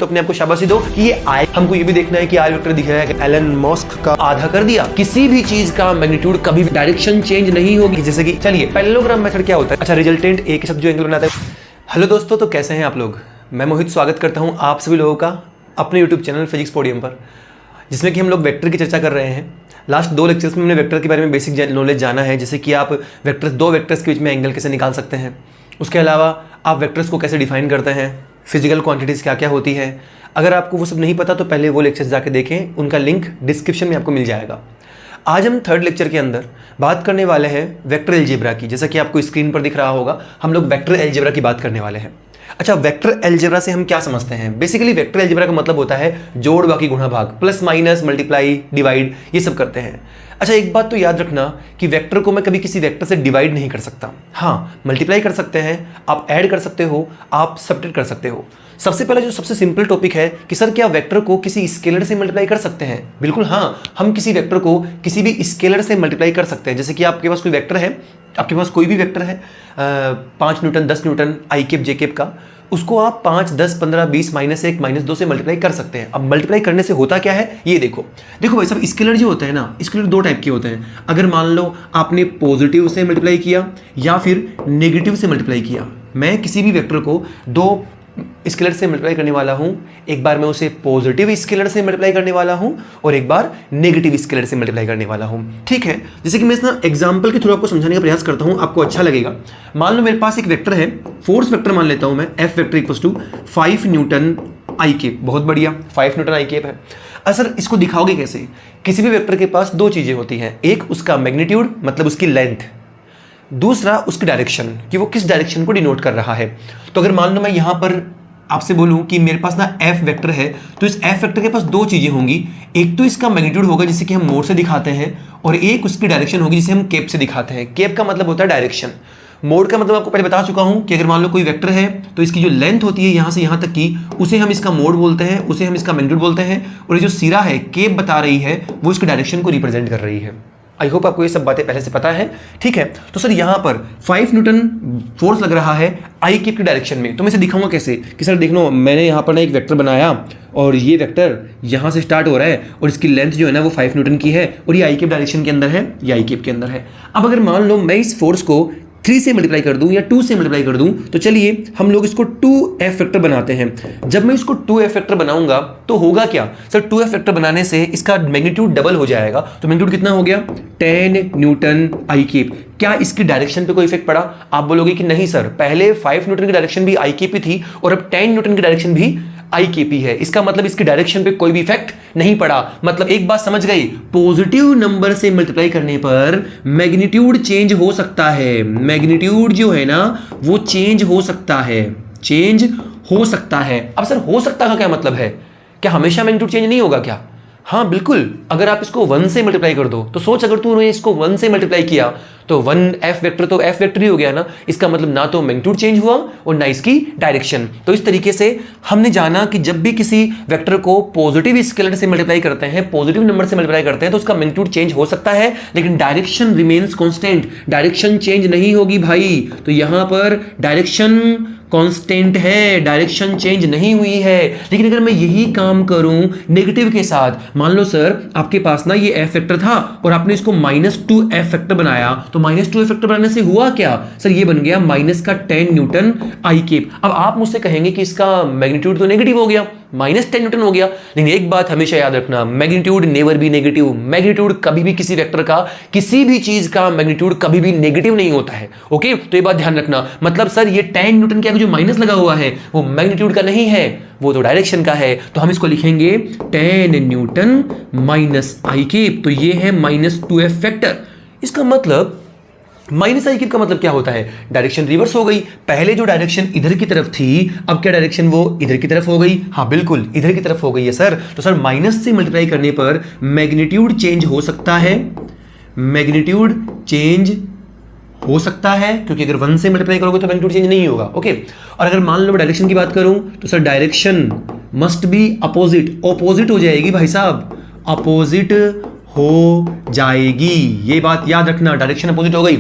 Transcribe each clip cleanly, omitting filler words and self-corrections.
अपने आप को शाबाशी दो कि ये आई। हमको ये भी देखना है कि आर वेक्टर दिख रहा है कि एलन मस्क का आधा कर दिया। किसी भी चीज का मैग्नीट्यूड कभी डायरेक्शन चेंज नहीं होगी। जैसे कि चलिए पैरेललोग्राम मेथड क्या होता है। अच्छा, रिजल्टेंट ए के साथ जो एंगल बनाता है। हेलो दोस्तों, तो कैसे हैं आप लोग। मैं मोहित स्वागत करता हूं आप सभी लोगों का अपने यूट्यूब चैनल फिजिक्स पोडियम पर, जिसमें कि हम लोग वेक्टर की चर्चा कर रहे हैं। लास्ट 2 लेक्चर्स में हमने वेक्टर के बारे में बेसिक नॉलेज जाना है, जैसे कि आप वेक्टर्स, 2 वेक्टर्स के बीच में एंगल कैसे निकाल सकते हैं। उसके अलावा आप वेक्टर्स को कैसे डिफाइन करते हैं, फिजिकल क्वांटिटीज़ क्या क्या होती है। अगर आपको वो सब नहीं पता तो पहले वो लेक्चर्स जाके देखें, उनका लिंक डिस्क्रिप्शन में आपको मिल जाएगा। आज हम 3rd लेक्चर के अंदर बात करने वाले हैं वेक्टर अलजेब्रा की। जैसा कि आपको स्क्रीन पर दिख रहा होगा, हम लोग वेक्टर अलजेब्रा की बात करने वाले हैं। अच्छा, वेक्टर अलजेब्रा से हम क्या समझते हैं। बेसिकली वेक्टर अलजेब्रा का मतलब होता है जोड़ बाकी गुणा भाग, प्लस माइनस मल्टीप्लाई डिवाइड, ये सब करते हैं। अच्छा, एक बात तो याद रखना कि वेक्टर को मैं कभी किसी वेक्टर से डिवाइड नहीं कर सकता। हाँ, मल्टीप्लाई कर सकते हैं, आप ऐड कर सकते हो, आप सब्ट्रैक्ट कर सकते हो। सबसे पहले जो सबसे सिंपल टॉपिक है कि सर क्या वेक्टर को किसी स्केलर से मल्टीप्लाई कर सकते हैं। बिल्कुल हाँ, हम किसी वेक्टर को किसी भी स्केलर से मल्टीप्लाई कर सकते हैं। जैसे कि आपके पास कोई वेक्टर है, आपके पास कोई भी वेक्टर है 5 न्यूटन 10 न्यूटन आई कैप जे कैप का, उसको आप 5 10 15 20 -1 -2 से मल्टीप्लाई कर सकते हैं। अब मल्टीप्लाई करने से होता क्या है ये देखो भाई साहब, स्केलर जो होते हैं ना, स्केलर 2 टाइप के होते हैं। अगर मान लो आपने पॉजिटिव से मल्टीप्लाई किया या फिर नेगेटिव से मल्टीप्लाई किया। मैं किसी भी वेक्टर को 2 स्केलर से मल्टीप्लाई करने वाला हूं। एक बार मैं उसे पॉजिटिव स्केलर से मल्टीप्लाई करने वाला हूं और एक बार नेगेटिव स्केलर से मल्टीप्लाई करने वाला हूं। ठीक है, जैसे कि मैं इस ना एग्जांपल के थ्रू आपको समझाने का प्रयास करता हूं, आपको अच्छा लगेगा। मान लो मेरे पास एक वेक्टर है, फोर्स वेक्टर मान लेता हूं मैं, F vector equals to 5 newton i cap. बहुत बढ़िया, 5 न्यूटन आई केप है। सर इसको दिखाओगे कैसे। किसी भी वेक्टर के पास 2 चीजें होती हैं, एक उसका मैग्नीट्यूड मतलब उसकी लेंथ, दूसरा उसकी डायरेक्शन कि वो किस डायरेक्शन को डिनोट कर रहा है। तो अगर मान लो मैं यहां पर आपसे बोलूं कि मेरे पास ना एफ वेक्टर है, तो इस एफ वेक्टर के पास 2 चीजें होंगी। एक तो इसका मैग्नीट्यूड होगा जिसे कि हम मोड से दिखाते हैं, और एक उसकी डायरेक्शन होगी जिसे हम केप से दिखाते हैं। केप का मतलब होता है डायरेक्शन, मोड का मतलब आपको पहले बता चुका हूं कि अगर मान लो कोई वेक्टर है तो इसकी जो लेंथ होती है यहां से यहां तक की, उसे हम इसका मोड बोलते हैं, उसे हम इसका मैग्नीट्यूड बोलते हैं, और ये जो सिरा है केप बता रही है वो इसकी डायरेक्शन को रिप्रेजेंट कर रही है। आई होप आपको ये सब बातें पहले से पता है। ठीक है, तो सर यहाँ पर 5 न्यूटन फोर्स लग रहा है आई केप की डायरेक्शन में। तो मैं इसे दिखाऊंगा कैसे कि सर देख लो, मैंने यहाँ पर ना एक वेक्टर बनाया और ये वेक्टर यहाँ से स्टार्ट हो रहा है और इसकी लेंथ जो है ना वो 5 न्यूटन की है और ये आई केप डायरेक्शन के अंदर है, ये आई केप के अंदर है। अब अगर मान लो मैं इस फोर्स को 3 से मल्टीप्लाई कर दूं या 2 से मल्टीप्लाई कर दूं, तो चलिए हम लोग इसको 2f वेक्टर बनाते हैं। जब मैं इसको 2f वेक्टर बनाऊंगा तो होगा क्या सर, 2f वेक्टर बनाने से इसका मैग्नीट्यूड डबल हो जाएगा। तो मैग्नीट्यूड कितना हो गया, 10 न्यूटन आई केप। क्या इसकी डायरेक्शन पे कोई इफेक्ट पड़ा। आप बोलोगे कि नहीं सर, पहले 5 न्यूटन की डायरेक्शन भी आई केप थी और अब 10 न्यूटन की डायरेक्शन भी आई केपी है। इसका मतलब इसकी डायरेक्शन पे कोई भी इफेक्ट नहीं पड़ा। मतलब एक बात समझ गई, पॉजिटिव नंबर से मल्टीप्लाई करने पर मैग्नीट्यूड चेंज हो सकता है। मैग्नीट्यूड जो है ना वो चेंज हो सकता है, चेंज हो सकता है। अब सर हो सकता का क्या मतलब है, क्या हमेशा मैग्नीट्यूड चेंज नहीं होगा क्या। हाँ बिल्कुल, अगर आप इसको 1 से मल्टीप्लाई कर दो तो सोच, अगर तूने इसको 1 से मल्टीप्लाई किया तो 1 एफ वेक्टर तो एफ वेक्टर ही हो गया ना। इसका मतलब ना तो मैग्नीट्यूड चेंज हुआ और ना इसकी डायरेक्शन। तो इस तरीके से हमने जाना कि जब भी किसी वेक्टर को पॉजिटिव स्केलर से मल्टीप्लाई करते हैं, पॉजिटिव नंबर से मल्टीप्लाई करते हैं, तो उसका मैग्नीट्यूड चेंज हो सकता है लेकिन direction remains constant, direction change नहीं होगी भाई। तो यहां पर डायरेक्शन कांस्टेंट है, डायरेक्शन चेंज नहीं हुई है। लेकिन अगर मैं यही काम करूं नेगेटिव के साथ, मान लो सर आपके पास ना ये एफ वेक्टर था और आपने इसको -2f वेक्टर बनाया, तो -2f वेक्टर बनाने से हुआ क्या सर, ये बन गया माइनस का 10 न्यूटन आई केप। अब आप मुझसे कहेंगे कि इसका मैग्नीट्यूड तो नेगेटिव हो गया, -10 न्यूटन हो गया। लेकिन एक बात हमेशा याद रखना, magnitude never be negative. Magnitude कभी भी किसी वेक्टर का, किसी भी चीज का मैग्नीट्यूड कभी भी नेगेटिव नहीं होता है। ओके, तो ये बात ध्यान रखना। मतलब सर ये 10 न्यूटन के आगे जो माइनस लगा हुआ है वो मैग्नीट्यूड का नहीं है, वो तो डायरेक्शन का है। तो हम इसको लिखेंगे 10 न्यूटन माइनस आई केप। तो ये है -2f वेक्टर। इसका मतलब माइनस आई केप का मतलब क्या होता है, डायरेक्शन रिवर्स हो गई। पहले जो डायरेक्शन इधर की तरफ थी, अब क्या डायरेक्शन वो इधर की तरफ हो गई। हाँ बिल्कुल, इधर की तरफ हो गई है सर। तो सर माइनस से मल्टीप्लाई करने पर मैग्नीट्यूड चेंज हो सकता है, मैग्नीट्यूड चेंज हो सकता है, क्योंकि अगर 1 से मल्टीप्लाई करोगे तो मैग्नीट्यूड चेंज नहीं होगा। ओके, और अगर मान लो डायरेक्शन की बात करूं तो sir direction must be opposite, opposite हो जाएगी भाई साहब, अपोजिट हो जाएगी। ये बात याद रखना, डायरेक्शन अपोजिट हो गई।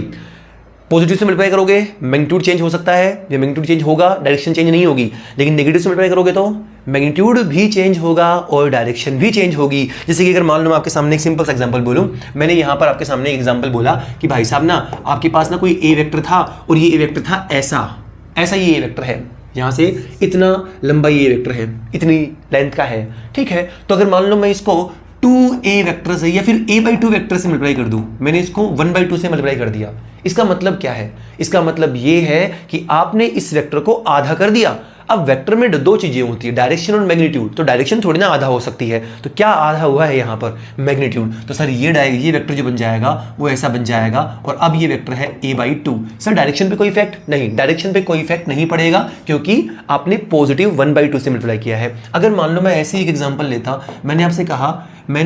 पॉजिटिव से मल्टीप्लाई करोगे मैग्नीट्यूड चेंज हो सकता है, या मैग्नीट्यूड चेंज होगा, डायरेक्शन चेंज नहीं होगी। लेकिन नेगेटिव से मल्टीप्लाई करोगे तो मैग्नीट्यूड भी चेंज होगा और डायरेक्शन भी चेंज होगी। जैसे कि अगर मान लो मैं आपके सामने एक सिंपल सा एग्जांपल बोलूं, मैंने यहां पर आपके सामने एक एग्जांपल बोला कि भाई साहब ना आपके पास ना कोई ए वेक्टर था और ये ए वेक्टर था ऐसा ये ए वेक्टर है, यहां से इतना लंबा ये वेक्टर है, इतनी लेंथ का है, ठीक है। तो अगर मान लो मैं इसको 2a वेक्टर से या फिर a/2 वेक्टर से मल्टीप्लाई कर दूं, मैंने इसको 1/2 से मल्टीप्लाई कर दिया, इसका मतलब क्या है? इसका मतलब ये है कि आपने इस वेक्टर को आधा कर दिया। अब वेक्टर में दो चीजें होती है, डायरेक्शन और मैग्नीट्यूड। तो डायरेक्शन थोड़ी ना आधा हो सकती है, तो क्या आधा हुआ है यहाँ पर? मैग्नीट्यूड। तो सर ये वेक्टर जो बन जाएगा वो ऐसा बन जाएगा, और अब ये वेक्टर है a/2। सर डायरेक्शन पे कोई इफेक्ट नहीं, डायरेक्शन पे कोई इफेक्ट नहीं पड़ेगा क्योंकि आपने पॉजिटिव 1/2 से मल्टीप्लाई किया है। अगर मान लो मैं ऐसे ही एक एग्जांपल लेता, मैंने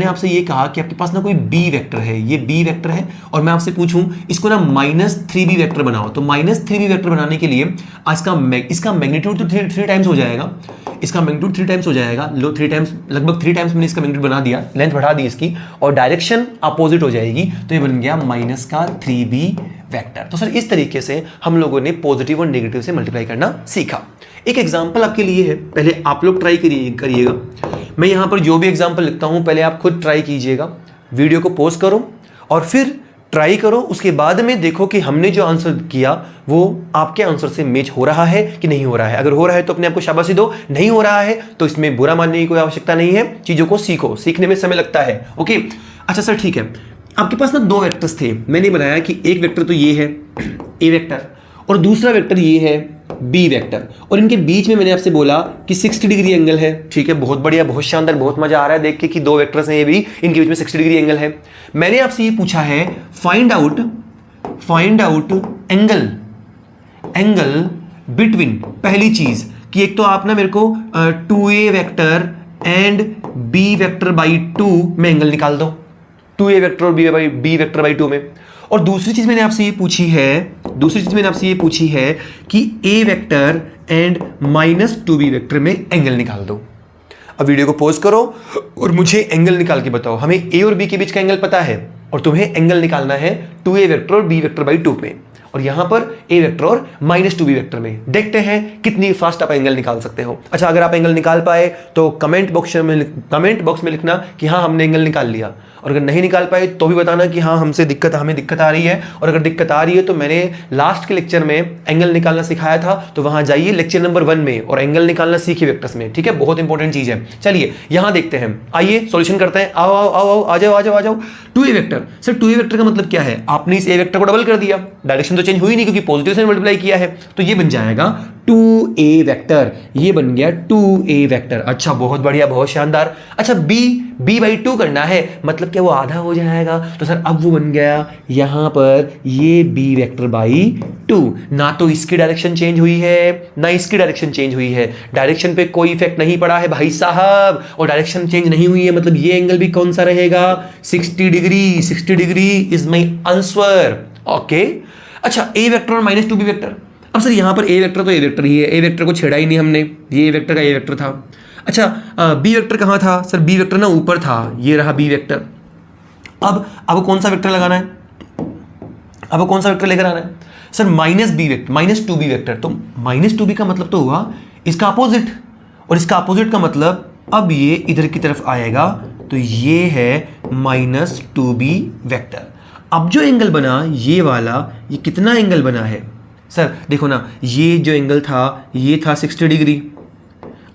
आपसे ये कहा कि आपके पास ना कोई b वेक्टर है, ये b वेक्टर है, और मैं आपसे पूछूं इसको ना -3b वेक्टर बनाओ, तो -3b वेक्टर बनाने के लिए इसका मैग्नीट्यूड तो 3 टाइम्स हो जाएगा, इसका मैग्नीट्यूड 3 टाइम्स हो जाएगा, लगभग 3 टाइम्स मैंने इसका मैग्नीट्यूड बना दिया, लेंथ बढ़ा दी इसकी, और डायरेक्शन अपोजिट हो जाएगी, तो ये बन गया -3b वेक्टर। तो सर इस तरीके से हम लोगों ने पॉजिटिव और नेगेटिव से मल्टीप्लाई करना सीखा। एक एग्जांपल आपके लिए है, पहले आप लोग ट्राई करिएगा। मैं यहां पर जो भी एग्जांपल लिखता हूं पहले आप खुद ट्राई कीजिएगा, वीडियो को पॉज करो और फिर ट्राई करो, उसके बाद में देखो कि हमने जो आंसर किया वो आपके आंसर से मैच हो रहा है कि नहीं हो रहा है। अगर हो रहा है तो अपने आप को शाबाशी दो, नहीं हो रहा है तो इसमें बुरा मानने की कोई आवश्यकता नहीं है, चीजों को सीखो, सीखने में समय लगता है। ओके, अच्छा सर ठीक है, आपके पास ना 2 वेक्टर्स थे, मैंने बनाया कि एक वेक्टर तो ये है ए वेक्टर और दूसरा वेक्टर ये है बी वेक्टर, और इनके बीच में मैंने आपसे बोला कि 60 डिग्री एंगल है। ठीक है, बहुत बढ़िया, बहुत शानदार, बहुत मजा आ रहा है देख के कि 2 वेक्टर्स हैं, ये भी इनके बीच में 60 डिग्री एंगल है। मैंने आपसे ये पूछा है फाइंड आउट एंगल बिटवीन, पहली चीज कि एक तो आप ना मेरे को 2a vector and b vector by 2 में एंगल निकाल दो, 2a वेक्टर और b वेक्टर बाई 2 में। और दूसरी चीज मैंने आपसे ये पूछी है कि a vector and -2b vector में एंगल निकाल दो। अब वीडियो को पॉज करो और मुझे एंगल निकाल के बताओ। हमें a और b के बीच का एंगल पता है और तुम्हें एंगल निकालना है 2a वेक्टर और b वेक्टर बाई 2 में, और यहां पर a वेक्टर और -2b वेक्टर में। देखते हैं कितनी फास्ट आप एंगल निकाल सकते हो। अच्छा, अगर आप एंगल निकाल पाए तो कमेंट बॉक्स में लिखना कि हाँ हमने एंगल निकाल लिया, और अगर नहीं निकाल पाए तो भी बताना कि हाँ हमें दिक्कत आ रही है। और अगर दिक्कत आ रही है तो मैंने लास्ट के लेक्चर में एंगल निकालना सिखाया था, तो वहां जाइए लेक्चर नंबर 1 में और एंगल निकालना सीखिए वेक्टर्स में। ठीक है, बहुत इंपॉर्टेंट चीज है। चलिए यहां देखते हैं, आइए सॉल्यूशन करते हैं। आओ आ जाओ। 2a vector, sir 2a vector का मतलब क्या है? आपने इस a वेक्टर को डबल कर दिया, डायरेक्शन तो चेंज हुई नहीं क्योंकि पॉजिटिव से मल्टीप्लाई किया है, तो ये बन जाएगा 2a वेक्टर, ये बन गया 2a वेक्टर। अच्छा, बहुत बढ़िया, बहुत शानदार। अच्छा, b/2 करना है, मतलब क्या वो आधा हो जाएगा? तो सर अब वो बन गया यहां पर ये b वेक्टर बाई 2। ना तो इसकी डायरेक्शन चेंज हुई है ना इसकी डायरेक्शन चेंज हुई है, डायरेक्शन पे कोई इफेक्ट नहीं पड़ा है भाई साहब, और डायरेक्शन चेंज नहीं हुई है, मतलब ये एंगल भी कौन सा रहेगा? 60 degree is my answer. Okay, अच्छा a वेक्टर और -2b वेक्टर। अब सर यहाँ पर a वेक्टर तो a वेक्टर ही है, a वेक्टर को छेड़ा ही नहीं हमने, ये a वेक्टर का a वेक्टर था। अच्छा, b वेक्टर कहाँ था? सर b वेक्टर ना ऊपर था, ये रहा b वेक्टर। अब कौन सा वेक्टर लगाना है? अब कौन सा वेक्टर लेकर आना है? Sir -2b vector. तो -2b का मतलब तो हुआ इसका अपोजिट, और इसका अपोजिट का मतलब अब ये इधर की तरफ आएगा, तो ये है -2b वेक्टर। अब जो एंगल बना ये वाला, ये कितना एंगल बना है? सर देखो ना, ये जो एंगल था ये था 60 डिग्री,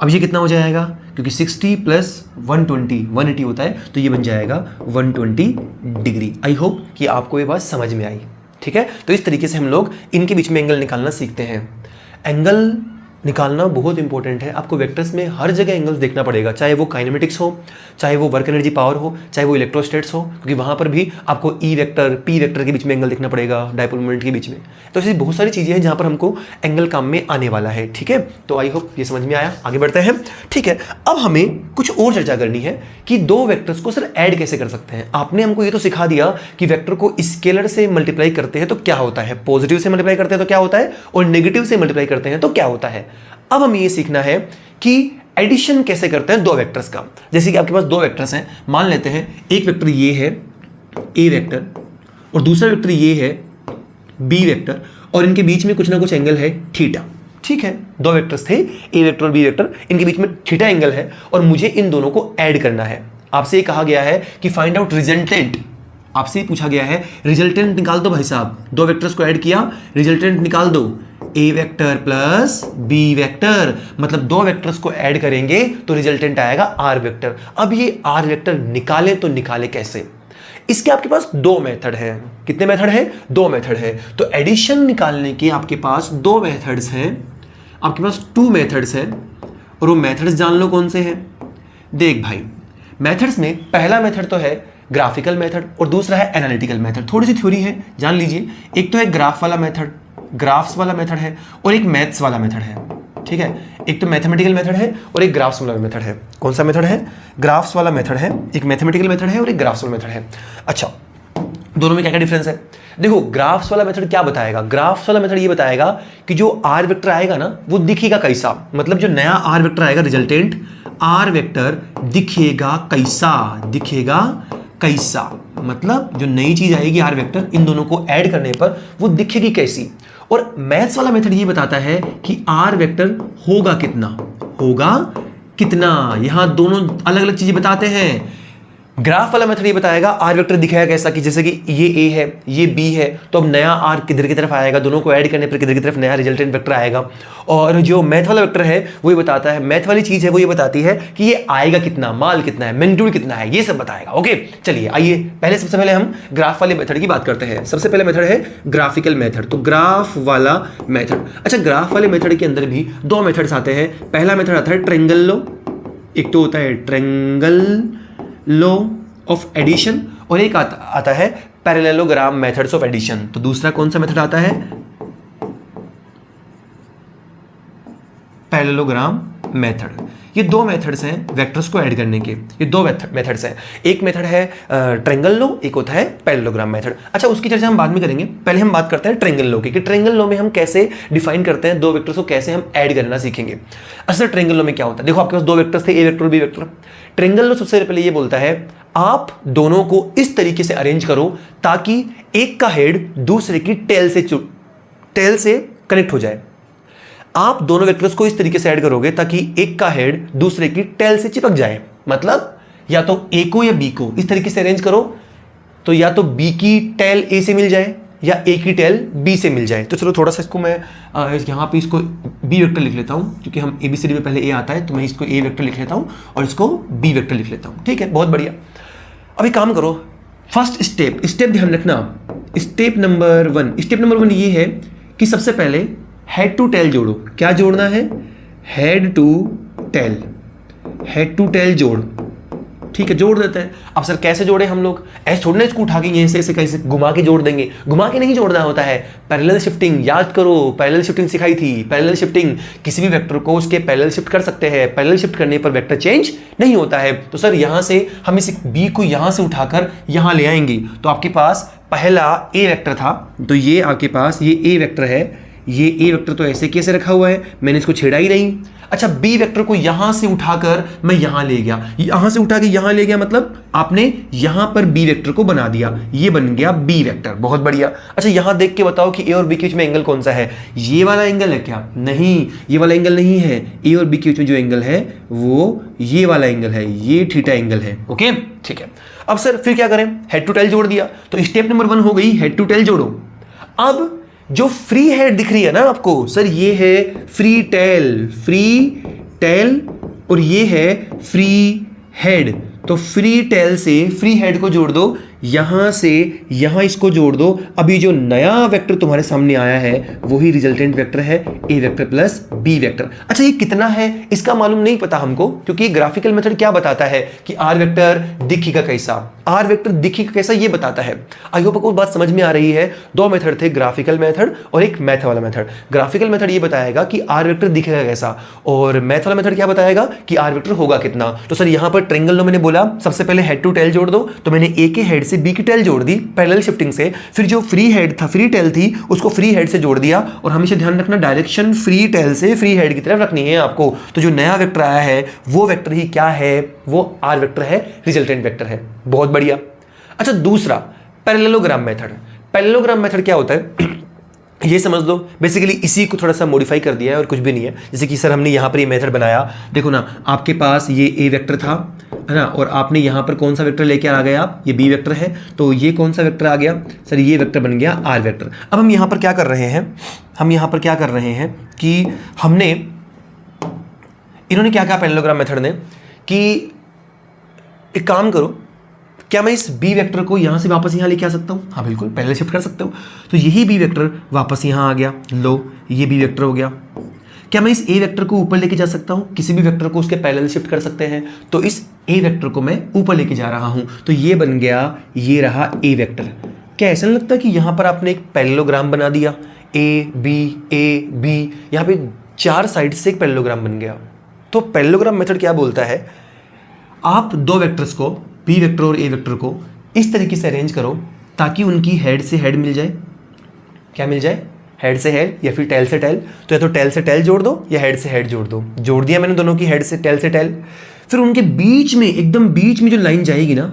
अब ये कितना हो जाएगा? क्योंकि 60 प्लस 180 होता है, तो ये बन जाएगा 120 डिग्री। आई होप कि आपको ये बात समझ में आई। ठीक है, तो इस तरीके से हम लोग इनके बीच में एंगल निकालना सीखते हैं। एंगल निकालना बहुत इंपॉर्टेंट है, आपको वेक्टर्स में हर जगह एंगल्स देखना पड़ेगा, चाहे वो काइनेमेटिक्स हो, चाहे वो वर्क एनर्जी पावर हो, चाहे वो इलेक्ट्रोस्टैट्स हो, क्योंकि वहाँ पर भी आपको ई वेक्टर पी वेक्टर के बीच में एंगल देखना पड़ेगा, डायपोल मोमेंट के बीच में। तो ऐसी बहुत सारी चीज़ें हैं जहाँ पर हमको एंगल काम में आने वाला है। ठीक है, तो आई होप ये समझ में आया। आगे बढ़ते हैं। ठीक है, अब हमें कुछ और चर्चा करनी है कि 2 वेक्टर्स को सर ऐड कैसे कर सकते हैं। आपने हमको ये तो सिखा दिया कि वेक्टर को स्केलर से मल्टीप्लाई करते हैं तो क्या होता है, पॉजिटिव से मल्टीप्लाई करते हैं तो क्या होता है, और नेगेटिव से मल्टीप्लाई करते हैं तो क्या होता है। अब हमें ये सीखना है कि एडिशन कैसे करते हैं 2 वेक्टर्स का। जैसे कि आपके पास 2 वेक्टर्स हैं, मान लेते हैं एक वेक्टर ये है a वेक्टर और दूसरा वेक्टर ये है बी वेक्टर और इनके बीच में कुछ ना कुछ एंगल है थीटा। ठीक है, दो वेक्टर्स थे ए वेक्टर और बी वेक्टर, इनके बीच में थीटा एंगल है और मुझे इन दोनों को ऐड करना है। आपसे कहा गया है कि फाइंड आउट रिजल्टेंट, आपसे पूछा गया है रिजल्टेंट निकाल दो भाई साहब। दो वेक्टर्स को ऐड किया, रिजल्टेंट निकाल दो, ए वेक्टर प्लस बी वेक्टर, मतलब दो वेक्टर्स को ऐड करेंगे तो रिजल्टेंट आएगा आर वेक्टर। अब ये आर वेक्टर निकाले तो निकाले कैसे? इसके आपके पास दो मेथड है। कितने मेथड है? दो मेथड है। तो एडिशन निकालने के आपके पास दो मेथड्स हैं, आपके पास टू मेथड्स हैं और वो मेथड्स जान लो कौन से हैं। देख भाई, मेथड्स में पहला मेथड तो है ग्राफिकल मेथड और दूसरा है एनालिटिकल मेथड। थोड़ी सी थ्योरी है, जान लीजिए। एक तो है ग्राफ वाला मेथड, ग्राफ्स वाला मेथड है, और एक मैथ्स वाला मेथड है। ठीक है, एक तो मैथमेटिकल मेथड है और एक ग्राफ्स वाला मेथड है। कौन सा मेथड है? ग्राफ्स वाला मेथड है, एक मैथमेटिकल मेथड है और एक ग्राफ्स वाला मेथड है। अच्छा, दोनों में क्या क्या डिफरेंस है? देखो, ग्राफ्स वाला मेथड क्या बताएगा? ग्राफ्स वाला मेथड ये बताएगा कि जो आर वेक्टर आएगा ना वो दिखेगा कैसा, मतलब जो नया आर वेक्टर आएगा रिजल्टेंट आर वेक्टर दिखेगा कैसा, दिखेगा कैसा, मतलब जो नई चीज आएगी आर वेक्टर, इन दोनों को ऐड करने पर वो दिखेगी कैसी। और मैथ्स वाला मेथड ये बताता है कि आर वेक्टर होगा कितना, होगा कितना। यहां दोनों अलग अलग चीजें बताते हैं। ग्राफ वाला मेथड ये बताएगा आर वेक्टर दिखेगा कैसा, कि जैसे कि ये ए है, ये बी है, तो अब नया आर किधर की तरफ आएगा, दोनों को ऐड करने पर किधर की तरफ नया रिजल्टेंट वेक्टर आएगा। और जो मैथ वाला वेक्टर है वो ये बताता है, मैथ वाली चीज है वो ये बताती है कि ये आएगा कितना, माल कितना है, मैग्नीट्यूड कितना है, ये सब बताएगा। ओके, चलिए आइए पहले सबसे पहले हम ग्राफ वाले मेथड की बात करते हैं। सबसे पहले मेथड है ग्राफिकल मेथड, तो ग्राफ वाला मेथड। अच्छा, ग्राफ वाले मेथड के अंदर भी दो मेथड्स आते हैं। पहला मेथड आता है ट्रायंगल लॉ, एक तो होता है ट्रायंगल लॉ ऑफ एडिशन और एक आता है पैरेललोग्राम मेथड्स ऑफ एडिशन। तो दूसरा कौन सा मेथड आता है? Parallelogram method. ये दो मेथड्स हैं वेक्टर्स को ऐड करने के, ये दो मेथड्स हैं। एक मेथड है ट्रायंगल लॉ, एक होता है पैरेललोग्राम मेथड। अच्छा, उसकी चर्चा हम बाद में करेंगे, पहले हम बात करते हैं ट्रायंगल लॉ की, कि ट्रायंगल लॉ में हम कैसे डिफाइन करते हैं दो वेक्टर्स को, कैसे हम ऐड करना सीखेंगे। असल ट्रायंगल लॉ में क्या होता है? देखो, आपके पास दो वेक्टर्स थे, ए वेक्टर और बी वेक्टर। ट्रायंगल लॉ सबसे पहले ये बोलता है आप दोनों को इस तरीके से अरेंज करो ताकि एक का हेड दूसरे की टेल से कनेक्ट हो जाए। आप दोनों वेक्टर्स को इस तरीके से ऐड करोगे ताकि एक का हेड दूसरे की टेल से चिपक जाए। मतलब या तो ए को या बी को इस तरीके से अरेंज करो तो या तो बी की टेल ए से मिल जाए या ए की टेल बी से मिल जाए। तो चलो थोड़ा सा इसको मैं यहाँ पे इसको बी वेक्टर लिख लेता हूँ, क्योंकि हम ABCD में पहले ए आता है, तो मैं इसको ए वेक्टर लिख लेता हूँ और इसको बी वेक्टर लिख लेता हूँ। ठीक है, बहुत बढ़िया। अभी काम करो, फर्स्ट स्टेप ध्यान रखना। स्टेप नंबर वन ये है कि सबसे पहले हेड टू टेल जोड़ो। क्या जोड़ना है? हेड टू टेल जोड़। ठीक है, जोड़ देते हैं। अब सर कैसे जोड़े हम लोग? ऐसे छोड़ना, इसको उठा के यहीं से कैसे घुमा के जोड़ देंगे? घुमा के नहीं जोड़ना होता है, पैरेलल शिफ्टिंग। याद करो, पैरेलल शिफ्टिंग सिखाई थी। पैरेलल शिफ्टिंग, किसी भी वेक्टर को उसके पैरेलल शिफ्ट कर सकते हैं। पैरेलल शिफ्ट करने पर वेक्टर चेंज नहीं होता है। तो सर यहां से हम इस बी को यहां से उठाकर यहां ले आएंगे, तो आपके पास पहला ए वेक्टर था, तो ये आपके पास ये ए वेक्टर है। ये ए वेक्टर तो ऐसे कैसे रखा हुआ है, मैंने इसको छेड़ा ही नहीं। अच्छा, बी वेक्टर को यहां से उठाकर मैं यहां ले गया, यहां से उठा के यहां ले गया, मतलब आपने यहां पर बी वेक्टर को बना दिया, ये बन गया बी वेक्टर। बहुत बढ़िया। अच्छा, यहां देख के बताओ कि ए और बी के बीच में एंगल कौन सा है? ये वाला एंगल है क्या? नहीं, ये वाला एंगल नहीं है। ए और बी के बीच में जो एंगल है वो ये वाला एंगल है, ये थीटा एंगल है। ओके, ठीक है। अब सर फिर क्या करें? हेड टू टेल जोड़ दिया, तो स्टेप नंबर 1 हो गई, हेड टू टेल जोड़ो। अब जो फ्री हेड दिख रही है ना आपको, सर ये है फ्री टेल और ये है फ्री हेड। तो फ्री टेल से फ्री हेड को जोड़ दो, यहां से यहां इसको जोड़ दो। अभी जो नया वेक्टर तुम्हारे सामने आया है वही रिजल्टेंट वेक्टर है, ए वेक्टर प्लस बी वेक्टर। अच्छा, ये कितना है इसका मालूम नहीं पता हमको, क्योंकि ग्राफिकल मेथड क्या बताता है कि आर वेक्टर दिखेगा कैसा, आर वेक्टर दिखेगा कैसा ये बताता है। आई होप आपको बात समझ में आ रही है। दो मेथड थे, ग्राफिकल मेथड और एक मैथ वाला मेथड। ग्राफिकल मेथड ये बताएगा कि आर वेक्टर दिखेगा कैसा, और मैथ वाला मेथड क्या बताएगा कि आर वेक्टर होगा कितना। तो सर यहां पर ट्रायंगल लॉ मैंने बोला सबसे पहले हेड टू टेल जोड़ दो, तो मैंने ए के हेड से बी की टेल जोड़ दी पैरेलल शिफ्टिंग से। फिर जो फ्री हेड था, फ्री टेल थी, उसको फ्री हेड से जोड़ दिया। और हमेशा ध्यान रखना, डायरेक्शन फ्री टेल से फ्री हेड की तरफ रखनी है आपको। तो जो नया वेक्टर आया है वो वेक्टर ही क्या है? वो आर वेक्टर है, रिजल्टेंट वेक्टर है। बहुत बढ़िया। अच्छा, दूसरा पैरेललोग्राम मेथड। पैरेललोग्राम मेथड क्या होता है? ये समझ लो बेसिकली इसी को थोड़ा सा मॉडिफाई कर दिया है और कुछ भी नहीं है। जैसे कि सर हमने यहाँ पर ये मेथड बनाया, देखो ना आपके पास ये ए वेक्टर था है ना, और आपने यहाँ पर कौन सा वेक्टर लेके आ गए आप, ये बी वेक्टर है, तो ये कौन सा वेक्टर आ गया सर, ये वेक्टर बन गया आर वेक्टर। अब हम यहाँ पर क्या कर रहे हैं, हम यहाँ पर क्या कर रहे हैं कि हमने, इन्होंने क्या कहा पैरेललोग्राम मेथड ने कि एक काम करो, क्या मैं इस बी वेक्टर को यहाँ से वापस यहाँ लेके आ सकता हूँ? हाँ बिल्कुल, पहले शिफ्ट कर सकते हो। तो यही बी वेक्टर वापस यहाँ आ गया, लो ये बी वेक्टर हो गया। क्या मैं इस ए वेक्टर को ऊपर लेके जा सकता हूँ? किसी भी वेक्टर को उसके पैरेलल शिफ्ट कर सकते हैं, तो इस ए वेक्टर को मैं ऊपर लेके जा रहा हूँ, तो ये बन गया, ये रहा ए वेक्टर। क्या ऐसा नहीं लगता कि यहाँ पर आपने एक पैरेललोग्राम बना दिया, ए बी, यहाँ पे 4 साइड से एक पैरेललोग्राम बन गया। तो पैरेललोग्राम मेथड क्या बोलता है, आप दो वेक्टर्स को, बी वेक्टर और ए वेक्टर को इस तरीके से अरेंज करो ताकि उनकी हेड से हेड मिल जाए। क्या मिल जाए? हेड से हेड या फिर टेल से टेल। तो या तो टेल से टेल जोड़ दो या हेड से हेड जोड़ दो। जोड़ दिया मैंने दोनों की, हेड से टेल से टेल। फिर उनके बीच में, एकदम बीच में जो लाइन जाएगी ना,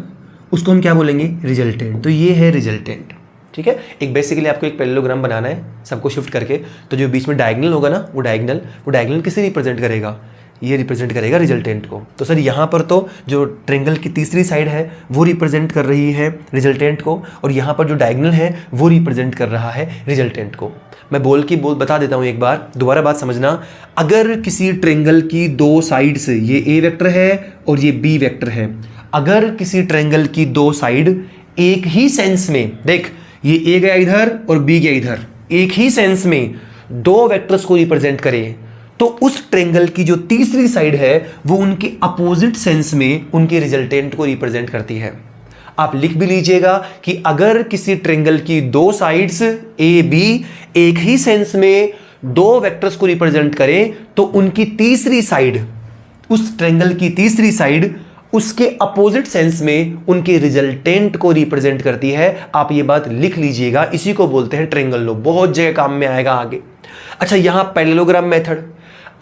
उसको हम क्या बोलेंगे? रिजल्टेंट। तो ये है रिजल्टेंट। ठीक है, एक बेसिकली आपको एक पैरेललोग्राम बनाना है सबको शिफ्ट करके, तो जो बीच में डायगोनल होगा ना, वो डायगोनल किसे रिप्रेजेंट करेगा? ये रिप्रेजेंट करेगा रिजल्टेंट को। तो सर यहाँ पर तो जो ट्रायंगल की तीसरी साइड है वो रिप्रेजेंट कर रही है रिजल्टेंट को, और यहाँ पर जो डायगोनल है वो रिप्रेजेंट कर रहा है रिजल्टेंट को। मैं बोल बता देता हूँ एक बार, दोबारा बात समझना। अगर किसी ट्रायंगल की दो साइड्स, ये ए वेक्टर है और ये बी वेक्टर है, अगर किसी ट्रायंगल की दो साइड एक ही सेंस में, देख ये ए गया इधर और बी गया इधर, एक ही सेंस में दो वेक्टर्स को रिप्रेजेंट करे, तो उस ट्रायंगल की जो तीसरी साइड है वो उनके अपोजिट सेंस में उनके रिजल्टेंट को रिप्रेजेंट करती है। आप लिख भी लीजिएगा कि अगर किसी ट्रायंगल की दो साइड्स ए बी एक ही सेंस में दो वेक्टर्स को रिप्रेजेंट करें, तो उनकी तीसरी साइड, उस ट्रायंगल की तीसरी साइड उसके अपोजिट सेंस में उनके रिजल्टेंट को रिप्रेजेंट करती है। आप ये बात लिख लीजिएगा, इसी को बोलते हैं ट्रायंगल लॉ, बहुत जगह काम में आएगा आगे। अच्छा, यहां पैरेललोग्राम मेथड,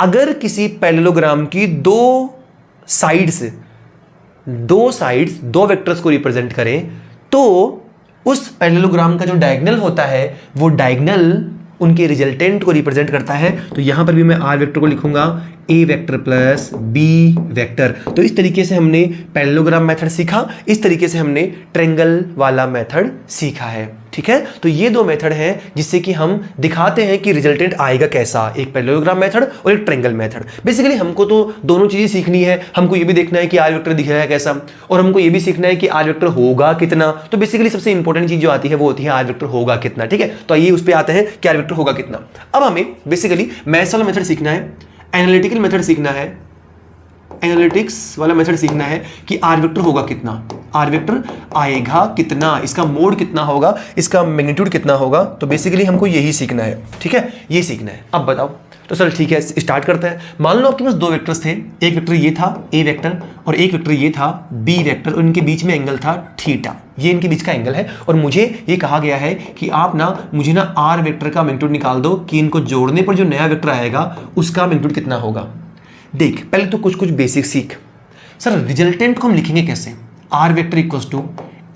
अगर किसी पैरेललोग्राम की दो साइड्स दो वेक्टर्स को रिप्रेजेंट करें, तो उस पैरेललोग्राम का जो डायगोनल होता है वो डायगोनल उनके रिजल्टेंट को रिप्रेजेंट करता है। तो यहां पर भी मैं आर वेक्टर को लिखूंगा ए वेक्टर प्लस बी वेक्टर। तो इस तरीके से हमने पैरेललोग्राम मेथड सीखा, इस तरीके से हमने ट्रायंगल वाला मेथड सीखा है। ठीक है, तो ये दो मेथड हैं जिससे कि हम दिखाते हैं कि रिजल्टेंट आएगा कैसा, एक पैरेललोग्राम मेथड और एक ट्रायंगल मेथड। बेसिकली हमको तो दोनों चीजें सीखनी है, हमको ये भी देखना है कि आर वेक्टर दिख रहा है कैसा, और हमको ये भी सीखना है कि आर वेक्टर होगा कितना। तो बेसिकली सबसे इंपॉर्टेंट चीज जो आती है वो होती है आर वेक्टर होगा कितना। ठीक है, तो आइए उस पर आते हैं कि आर वेक्टर होगा कितना। अब हमें बेसिकली मैथ्स वाला मेथड सीखना है, एनालिटिकल मेथड सीखना है, एनालिटिक्स वाला मेथड सीखना है कि आर वेक्टर होगा कितना, आर वेक्टर आएगा कितना, इसका मोड कितना होगा, इसका मैग्नीट्यूड कितना होगा। तो बेसिकली हमको यही सीखना है। ठीक है, ये सीखना है। अब बताओ, तो सर ठीक है स्टार्ट करते हैं। मान लो आपके पास दो वेक्टर्स थे, एक वेक्टर ये था ए वेक्टर और एक वेक्टर ये था बी वेक्टर, और इनके बीच में एंगल था थीटा, ये इनके बीच का एंगल है। और मुझे ये कहा गया है कि आप मुझे आर वेक्टर का मैग्नीट्यूड निकाल दो कि इनको जोड़ने पर जो नया वेक्टर आएगा उसका मैग्नीट्यूड कितना होगा। देख पहले तो कुछ बेसिक सीख। सर रिजल्टेंट को हम लिखेंगे कैसे? R vector equals to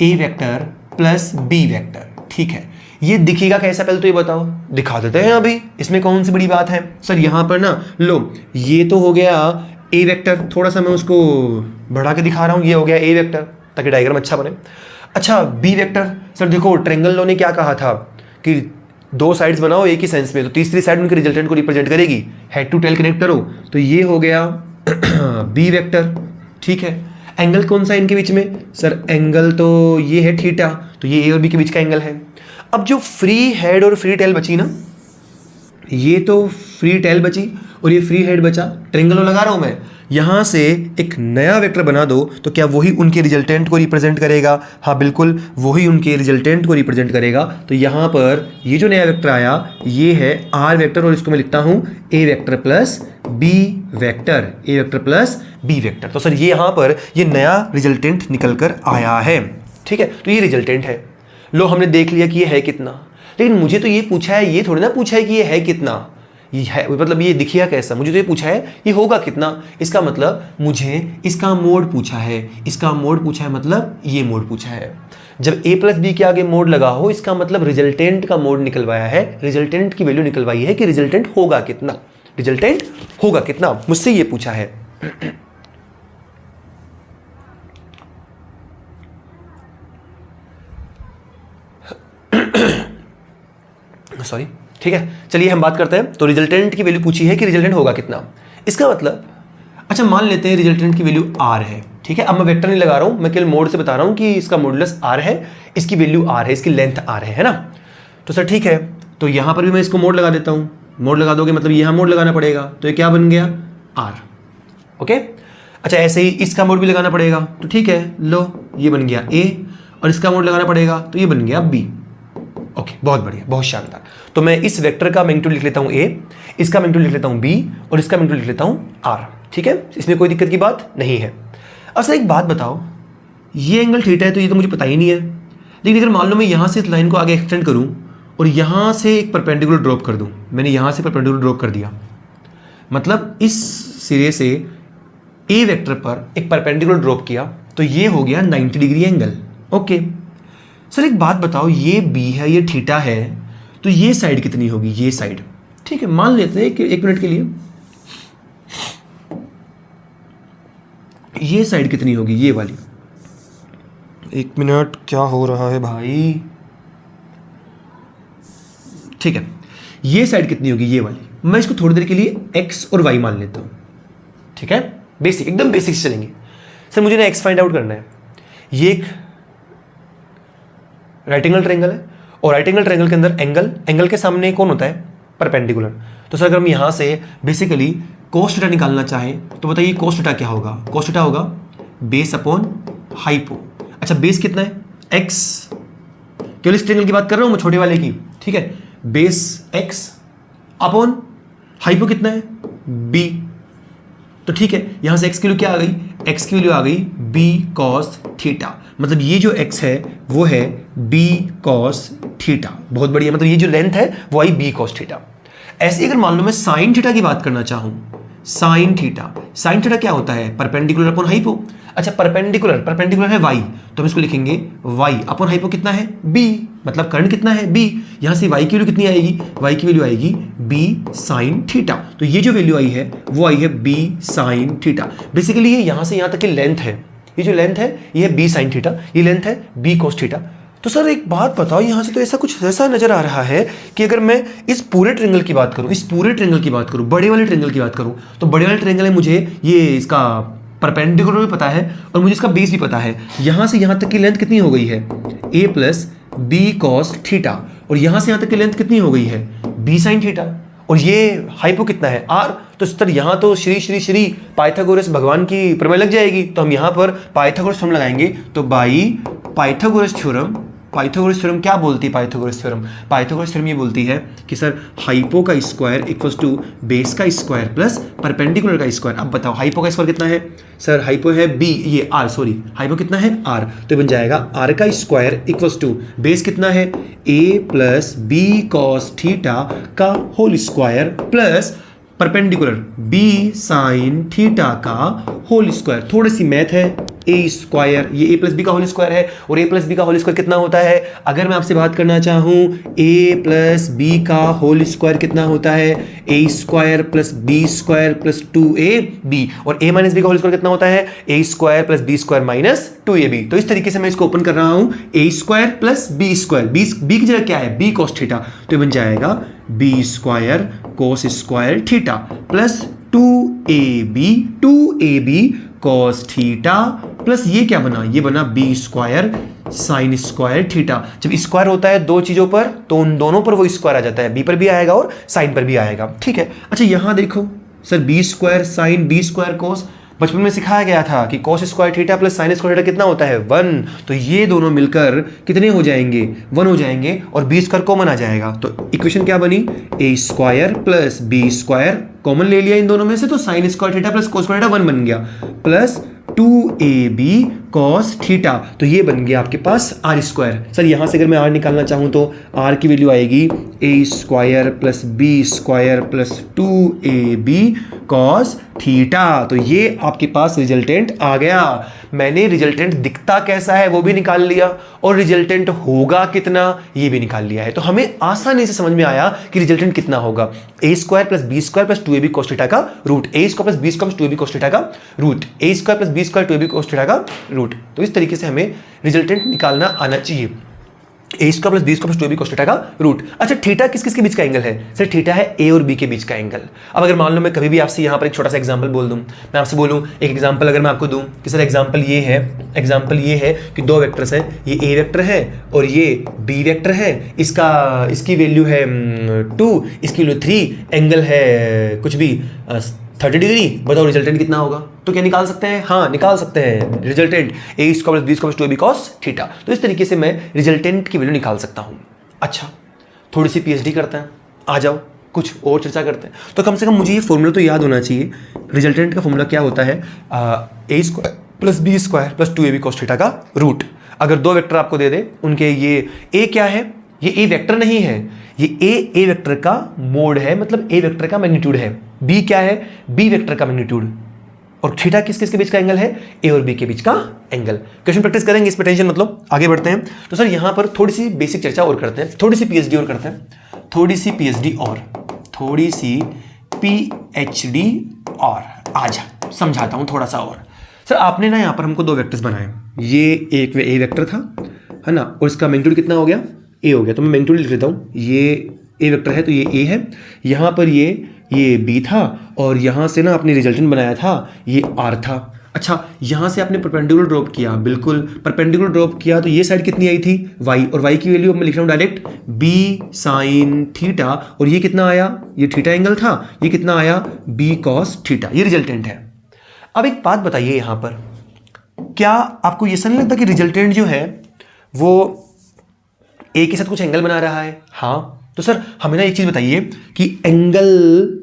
A vector plus B vector. ठीक है, ये दिखेगा कैसा पहले तो ये बताओ। दिखा देते हैं अभी, इसमें कौन सी बड़ी बात है। सर यहां पर लो ये तो हो गया ए वेक्टर, थोड़ा सा मैं उसको बढ़ा के दिखा रहा हूं, ये हो गया ए वेक्टर ताकि डायग्राम अच्छा बने। अच्छा बी वेक्टर, सर देखो ट्रायंगल लॉ ने क्या कहा था कि दो साइड्स बनाओ एक ही सेंस में, तो तीसरी साइड उनके रिजल्टेंट को रिप्रेजेंट करेगी, हेड टू टेल कनेक्ट करो। तो ये हो गया बी वेक्टर। ठीक है, एंगल कौन सा है इनके बीच में? सर एंगल तो ये है थीटा, तो ये ए और बी के बीच का एंगल है। अब जो फ्री हेड और फ्री टेल बची ना, ये तो फ्री टेल बची और ये फ्री हेड बचा, ट्रायंगल लगा रहा हूं मैं, यहां से एक नया वेक्टर बना दो, तो क्या वही उनके रिजल्टेंट को रिप्रेजेंट करेगा? हाँ बिल्कुल, वही उनके रिजल्टेंट को रिप्रेजेंट करेगा। तो यहां पर ये जो नया वेक्टर आया ये है आर वेक्टर, और इसको मैं लिखता हूं ए वेक्टर प्लस बी वेक्टर, ए वेक्टर प्लस बी वेक्टर। तो सर ये यहां पर ये नया रिजल्टेंट निकल कर आया है। ठीक है, तो ये रिजल्टेंट है। लो हमने देख लिया कि ये है कितना, लेकिन मुझे तो ये पूछा है, ये थोड़ी ना पूछा है कि ये है कितना, ये है, मतलब ये दिखिया कैसा, मुझे तो ये पूछा है ये होगा कितना, इसका मतलब मुझे इसका मोड पूछा है, इसका मोड पूछा है, मतलब ये मोड पूछा है। जब a प्लस बी के आगे मोड लगा हो इसका मतलब रिजल्टेंट का मोड निकलवाया है, रिजल्टेंट की वैल्यू निकलवाई है कि रिजल्टेंट होगा कितना, रिजल्टेंट होगा कितना, मुझसे ये पूछा है। सॉरी, ठीक है, चलिए हम बात करते हैं। तो रिजल्टेंट की वैल्यू पूछी है कि रिजल्टेंट होगा कितना, इसका मतलब अच्छा मान लेते हैं रिजल्टेंट की वैल्यू r है, ठीक है। अब मैं वेक्टर नहीं लगा रहा हूं, मैं केवल मोड से बता रहा हूं कि इसका मॉडुलस r है, इसकी वैल्यू r है, इसकी लेंथ r है ना। तो सर ठीक है, तो यहां पर भी मैं इसको मोड लगा देता हूं, मोड लगा दोगे मतलब यहां मोड लगाना पड़ेगा, तो ये क्या बन गया r, ओके। अच्छा ऐसे ही इसका मोड भी लगाना पड़ेगा, तो ठीक है, लो ये बन गया a, और इसका मोड लगाना पड़ेगा तो ये बन गया b, ओके, बहुत बढ़िया, बहुत शानदार। तो मैं इस वेक्टर का मैग्नीट्यूड लिख लेता हूं a, इसका मैग्नीट्यूड लिख लेता हूं b, और इसका मैग्नीट्यूड लिख लेता हूं r, ठीक है, इसमें कोई दिक्कत की बात नहीं है। अब सर एक बात बताओ, ये एंगल थीटा है तो ये तो मुझे पता ही नहीं है, लेकिन अगर मान लो मैं यहाँ से इस लाइन को आगे एक्सटेंड करूँ और यहाँ से एक परपेंडिकुलर ड्रॉप कर दूँ, मैंने यहाँ से परपेंडिकुलर ड्रॉप कर दिया, मतलब इस सिरे से ए वेक्टर पर एक परपेंडिकुलर ड्रॉप किया, तो ये हो गया 90 डिग्री एंगल, ओके। सर एक बात बताओ, ये बी है, ये थीटा है, तो ये साइड कितनी होगी, ये साइड, ठीक है, मान लेते हैं कि एक मिनट के लिए ये साइड कितनी होगी, ये वाली, एक मिनट क्या हो रहा है भाई, ठीक है, ये साइड कितनी होगी, ये वाली, मैं इसको थोड़ी देर के लिए x और y मान लेता हूं, ठीक है, बेसिक, एकदम बेसिक से चलेंगे। सर मुझे ना x फाइंड आउट करना है, ये एक राइट एंगल ट्रायंगल है, और राइट एंगल ट्रायंगल के अंदर एंगल के सामने कौन होता है, परपेंडिकुलर। तो सर अगर हम यहां से बेसिकली कोस थीटा निकालना चाहें तो बताइए कोस थीटा क्या होगा, कोस थीटा होगा बेस अपॉन हाइपो। अच्छा बेस कितना है, x, केवल इस ट्रायंगल की बात कर रहा हूं मैं, छोटे वाले की, ठीक है, बेस x अपॉन हाइपो कितना है, b। तो ठीक है, यहां से x की वैल्यू क्या आ गई, x की वैल्यू आ गई b cos थीटा, मतलब ये जो x है वो है b cos थीटा, बहुत बढ़िया, मतलब ये जो लेंथ है वो आई b cos थीटा। ऐसे अगर मान लो मैं साइन थीटा की बात करना चाहूं, साइन थीटा क्या होता है, परपेंडिकुलर अपॉन हाइपो। अच्छा परपेंडिकुलर है y, तो हम इसको लिखेंगे y अपॉन हाइपो कितना है, b, मतलब करंट कितना है b, यहां से y की वैल्यू कितनी आएगी, y की वैल्यू आएगी b साइन थीटा, तो ये जो वैल्यू आई है वो आई है b साइन थीटा। बेसिकली ये यहां से यहां तक की लेंथ है, ये जो लेंथ है ये है b साइन थीटा, ये लेंथ है b cos थीटा। तो सर एक बात बताओ, यहां से तो ऐसा कुछ ऐसा नजर आ रहा है कि अगर मैं इस पूरे ट्रायंगल की बात करूं, बड़े वाले ट्रायंगल की बात करूं, तो बड़े वाले ट्रायंगल में मुझे ये इसका परपेंडिकुलर भी पता है और मुझे इसका बेस भी पता है। यहां से यहां तक की लेंथ कितनी हो गई है, a plus B cos theta, और यहां से यहां तक की लेंथ कितनी हो गई है, b साइन थीटा, और ये हाइपो कितना है, r। तो सर यहाँ तो श्री श्री श्री पाइथागोरस भगवान की प्रमेय लग जाएगी, तो हम यहाँ पर पाइथागोरस थ्योरम लगाएंगे। तो बाई पाइथागोरस थ्योरम क्या बोलती है, पाइथागोरस थ्योरम ये बोलती है कि सर हाइपो का स्क्वायर इक्वल्स टू बेस का स्क्वायर प्लस परपेंडिकुलर का स्क्वायर। अब बताओ हाइपो का स्क्वायर कितना है, सर हाइपो है b, ये r, सॉरी हाइपो कितना है r, तो बन जाएगा r का स्क्वायर इक्वल्स टू बेस कितना है a plus B cos theta का whole square plus perpendicular b sine theta का होल स्क्वायर। थोड़ी सी मैथ है, ए स्क्वायर, ये ए प्लस बी का होल स्क्वायर है, और ए प्लस बी का होल स्क्वायर कितना होता है, अगर मैं आपसे बात करना चाहूँ ए प्लस बी का होल स्क्वायर कितना होता है, A square plus B square plus 2ab, और ए माइनस बी का होल स्क्वायर कितना होता है, A square plus B square minus 2ab। तो इस तरीके से मैं इसको ओपन कर रहा हूँ, A square plus B square, B की जगह क्या है, बी कॉस थीटा, तो ये बन जाएगा B square cos square theta plus 2ab cos theta plus ये क्या बना, ये बना B square sine square theta. जब स्क्वायर होता है दो चीजों पर तो उन दोनों पर वो स्क्वायर आ जाता है, बी पर भी आएगा और साइन पर भी आएगा, ठीक है। अच्छा यहां देखो sir B square sine B square cos, बचपन में सिखाया गया था कि cos square theta plus sine square theta कितना होता है 1, तो ये दोनों मिलकर कितने हो जाएंगे 1 हो जाएंगे, और बी स्क्वायर कॉमन आ जाएगा, तो इक्वेशन क्या बनी, A square plus B square common ले लिया इन दोनों में से, तो sine square theta plus cos square theta 1 बन गया, प्लस 2ab cos थीटा, तो ये बन गया आपके पास आर स्क्वायर। सर यहाँ से अगर मैं आर निकालना चाहूँ तो आर की वैल्यू आएगी A square plus B square plus 2ab cos theta. तो ये आपके पास रिजल्टेंट आ गया। मैंने रिजल्टेंट दिखता कैसा है वो भी निकाल लिया और रिजल्टेंट होगा कितना ये भी निकाल लिया है। तो हमें आसानी से समझ में आया कि रिजल्टेंट कितना होगा, A square plus B square plus 2ab cos theta का root, A square plus B square plus 2ab cos theta का root, A square plus B square 2ab cos theta का रूट। तो इस तरीके से हमें रिजल्टेंट निकालना आना चाहिए, A square plus B square plus 2ab cos theta का रूट। अच्छा थीटा किस किस के बीच का एंगल है? सर थीटा है ए और बी के बीच का एंगल। अब अगर मान लो मैं कभी भी आपसे यहाँ पर एक छोटा सा एग्जांपल बोल दूं, मैं आपसे बोलूं एक एग्जांपल अगर मैं आपको दूं कि सर एग्जांपल ये है कि दो वेक्टर्स हैं, ये ए वेक्टर है और ये बी वेक्टर है, इसकी वैल्यू है 2, इसकी वैल्यू 3, एंगल है कुछ भी 30 डिग्री। बताओ रिजल्टेंट कितना होगा? तो क्या निकाल सकते हैं? हाँ निकाल सकते हैं resultant A square plus B square plus 2ab cos theta. तो इस तरीके से मैं रिजल्टेंट की वैल्यू निकाल सकता हूँ। अच्छा थोड़ी सी पीएचडी करते हैं, आ जाओ कुछ और चर्चा करते हैं। तो कम से कम मुझे ये फॉर्मूला तो याद होना चाहिए। रिजल्टेंट का फॉर्मूला क्या होता है? A square plus B square plus 2ab cos theta का रूट। अगर दो वेक्टर आपको दे दे, उनके ये ए क्या है? ये ए वेक्टर नहीं है, ये ए वेक्टर का मोड है, मतलब ए वेक्टर का मैग्नीट्यूड है। बी क्या है? बी वेक्टर का मैग्नीट्यूड। और थीटा किस किस के बीच का एंगल है? ए और बी के बीच का एंगल। क्वेश्चन प्रैक्टिस करेंगे, इस पर टेंशन मतलब। आगे बढ़ते हैं। तो सर यहां पर थोड़ी सी बेसिक चर्चा और करते हैं, थोड़ी सी पीएचडी और करते हैं, थोड़ी सी पीएचडी और आजा समझाता हूं थोड़ा सा और। सर आपने ना यहां पर हमको दो वेक्टर्स बनाए, ये एक ए वेक्टर था है ना, और इसका मैग्नीट्यूड कितना हो गया? ए हो गया। तो मैं मैग्नीट्यूड लिख देता हूँ, ये ए वेक्टर है तो ये ए है, यहाँ पर ये बी था और यहाँ से ना आपने रिजल्टेंट बनाया था ये आर था। अच्छा यहाँ से आपने परपेंडिकुलर ड्रॉप किया, बिल्कुल परपेंडिकुलर ड्रॉप किया, तो ये साइड कितनी आई थी? वाई, और वाई की वैल्यू अब मैं लिख रहा हूँ डायरेक्ट बी साइन थीटा, और ये कितना आया? ये थीटा एंगल था, ये कितना आया? B cos theta. ये रिजल्टेंट है। अब एक बात बताइए यहाँ पर, क्या आपको ये नहीं लगता कि रिजल्टेंट जो है वो ए के साथ कुछ एंगल बना रहा है? हाँ। तो सर हमें ना एक चीज बताइए कि angle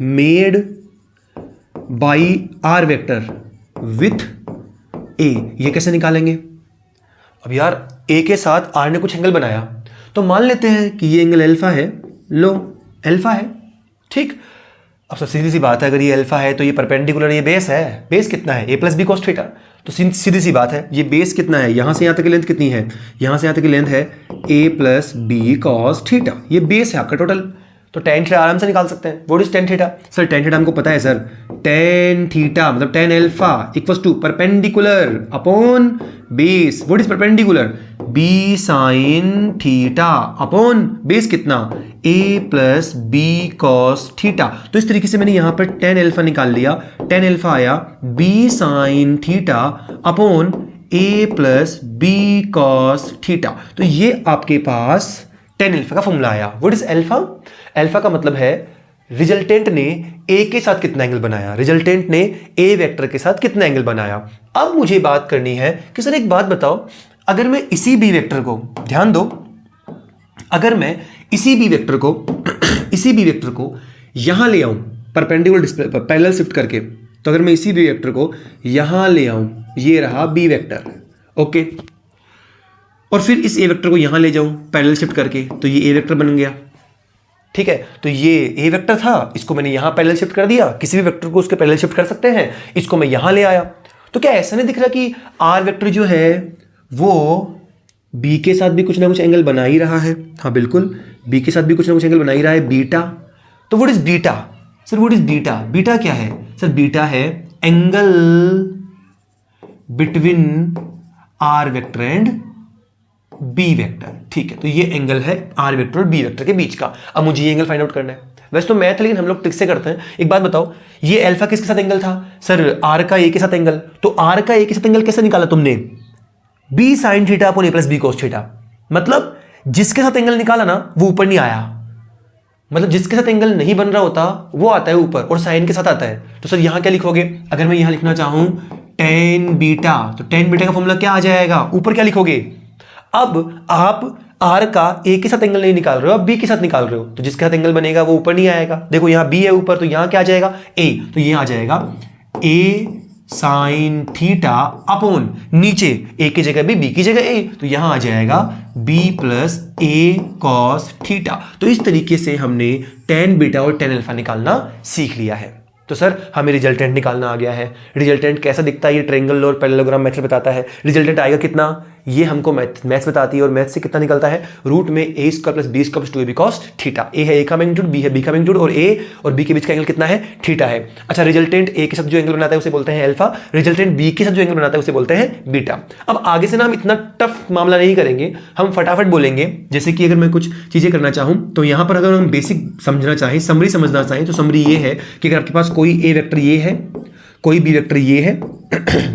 made by R vector with A, ये कैसे निकालेंगे? अब यार ए के साथ आर ने कुछ एंगल बनाया, तो मान लेते हैं कि ये एंगल अल्फा है, लो अल्फा है, ठीक। अब सब सीधी सी बात है, अगर ये अल्फा है तो ये परपेंडिकुलर, ये बेस है। बेस कितना है? ए प्लस बी cos थीटा। तो सीधी सी बात है, ये बेस कितना है? यहां से यहां तक की लेंथ कितनी है? यहां से यहां तक की लेंथ है ए प्लस बी cos थीटा। ये बेस है आपका टोटल। तो tan थीटा आराम से निकाल सकते हैं। What is tan theta? Sir tan theta हमको पता है सर, tan थीटा मतलब tan alpha equals to perpendicular upon base. What is perpendicular? B sine theta upon base कितना? A plus B cos theta. तो इस तरीके से मैंने यहां पर tan अल्फा निकाल लिया। tan अल्फा आया B sine theta upon A plus B cos theta. तो ये आपके पास tan अल्फा का फॉर्मूला आया। What is alpha? अल्फा का मतलब है रिजल्टेंट ने ए के साथ कितना एंगल बनाया, रिजल्टेंट ने ए वेक्टर के साथ कितना एंगल बनाया। अब मुझे बात करनी है कि सर एक बात बताओ, अगर मैं इसी बी वेक्टर को, ध्यान दो, अगर मैं इसी बी वेक्टर को यहां ले आऊं परपेंडिकुलर पैरेलल शिफ्ट करके, तो अगर मैं इसी बी वेक्टर को यहां ले आऊं, ये रहा बी वेक्टर, ओके, और फिर इस ए वेक्टर को यहां ले जाऊं पैरेलल शिफ्ट करके, तो ये ए वेक्टर बन गया, ठीक है। तो ये ए वेक्टर था, इसको मैंने यहां पैरेलल शिफ्ट कर दिया, किसी भी वेक्टर को उसके पैरेलल शिफ्ट कर सकते हैं, इसको मैं यहां ले आया। तो क्या ऐसा नहीं दिख रहा कि आर वेक्टर जो है वो बी के साथ भी कुछ ना कुछ एंगल बना ही रहा है? हाँ बिल्कुल, बी के साथ भी कुछ ना कुछ एंगल बना ही रहा है, बीटा। तो what is beta? Sir what is beta? Beta क्या है? सर बीटा है angle between R vector and B vector, ठीक है। तो ये एंगल है आर वेक्टर और बी वेक्टर के बीच का। अब मुझे ये एंगल फाइंड आउट करना है। वैसे तो मैथ, लेकिन हम लोग ट्रिक से करते हैं। एक बात बताओ, ये अल्फा किसके साथ एंगल था? सर आर का ए के साथ एंगल। तो आर का ए के साथ एंगल कैसे निकाला तुमने? B sine theta upon A plus B cos theta. मतलब जिसके साथ एंगल निकाला ना वो ऊपर नहीं आया, मतलब जिसके साथ एंगल नहीं बन रहा होता वो आता है ऊपर और साइन के साथ आता है। तो सर यहां क्या लिखोगे? अगर मैं यहां लिखना चाहूं tan बीटा, तो tan बीटा का फॉर्मूला क्या आ जाएगा? ऊपर क्या लिखोगे? अब आप आर का ए के साथ एंगल नहीं निकाल रहे हो, आप बी के साथ निकाल रहे हो, तो जिसके साथ एंगल बनेगा वो ऊपर नहीं आएगा। देखो यहाँ बी है ऊपर, तो यहाँ क्या आ जाएगा? ए, तो ये आ जाएगा ए साइन थीटा अपॉन नीचे ए की जगह बी की जगह ए, तो यहां आ जाएगा B plus A cos theta. तो इस तरीके से हमने टेन बीटा और टेन अल्फा निकालना सीख लिया है। तो सर हमें रिजल्टेंट निकालना आ गया है। रिजल्टेंट कैसा दिखता है ये ट्रायंगल और पैरेललोग्राम मेथड बताता है। रिजल्टेंट आएगा कितना, ये हमको मैथ्स बताती है, और मैथ्स से कितना निकलता है, रूट में A square plus B square plus 2ab cos theta. A है ए का मैग्नीट्यूड, बी है बी का मैग्नीट्यूड, और ए और बी के बीच का एंगल कितना है, थीटा है। अच्छा, रिजल्टेंट ए के साथ जो एंगल बनाता है उसे बोलते हैं अल्फा, रिजल्टेंट बी के साथ जो एंगल बनाता है उसे बोलते हैं बीटा। अब आगे से ना हम इतना टफ मामला नहीं करेंगे, हम फटाफट बोलेंगे। जैसे कि अगर मैं कुछ चीजें करना चाहूं तो यहां पर अगर हम बेसिक समझना चाहें, समरी समझना चाहें, तो समरी ये है कि अगर आपके पास कोई ए वेक्टर ये है, कोई बी वेक्टर ये है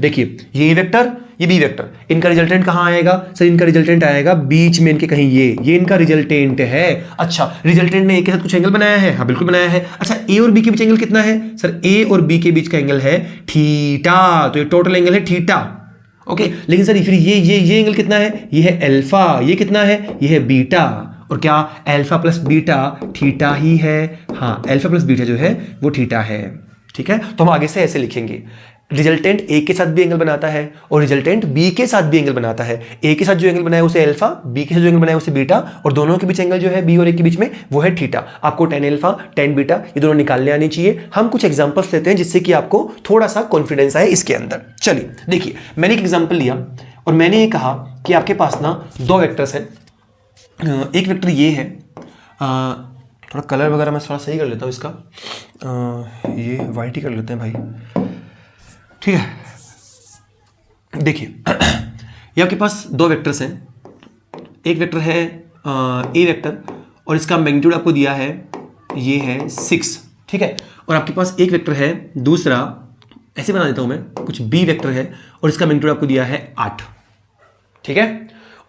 देखिए ये ए वेक्टर, ये बी वेक्टर, इनका रिजल्टेंट कहां आएगा सर, इनका रिजल्टेंट आएगा बीच में इनके कहीं, ये इनका रिजल्टेंट है। अच्छा, रिजल्टेंट ने ए के साथ कुछ एंगल बनाया है, हाँ बिल्कुल बनाया है। अच्छा, ए और बी के बीच एंगल कितना है सर, ए और बी के बीच का एंगल है थीटा, तो ये टोटल एंगल है थीटा। ओके, लेकिन सर फिर ये एंगल कितना है, ये है अल्फा, ये कितना है, ये है बीटा, और क्या अल्फा प्लस बीटा थीटा ही है, हाँ अल्फा प्लस बीटा जो है वो थीटा है। ठीक है, तो हम आगे से ऐसे लिखेंगे, रिजल्टेंट ए के साथ भी एंगल बनाता है और रिजल्टेंट बी के साथ भी एंगल बनाता है। ए के साथ जो एंगल बनाया उसे अल्फा, बी के साथ जो एंगल बनाया उसे बीटा, और दोनों के बीच एंगल जो है बी और ए के बीच में वो है थीटा। आपको टेन अल्फा टेन बीटा ये दोनों निकालने आनी चाहिए। हम कुछ एग्जांपल्स लेते हैं जिससे कि आपको थोड़ा सा कॉन्फिडेंस आए इसके अंदर। चलिए देखिए, मैंने एक एग्जाम्पल लिया और मैंने ये कहा कि आपके पास ना दो वेक्टर्स हैं। एक वेक्टर ये है, थोड़ा कलर वगैरह मैं थोड़ा सही कर लेता हूँ इसका, ये वाइट ही कर लेते हैं भाई, ठीक है। देखिए ये आपके पास दो वेक्टर्स हैं, एक वेक्टर है ए वेक्टर और इसका मैग्नीट्यूड आपको दिया है ये है 6, ठीक है। और आपके पास एक वेक्टर है दूसरा, ऐसे बना देता हूँ मैं, कुछ बी वेक्टर है और इसका मैग्नीट्यूड आपको दिया है 8, ठीक है।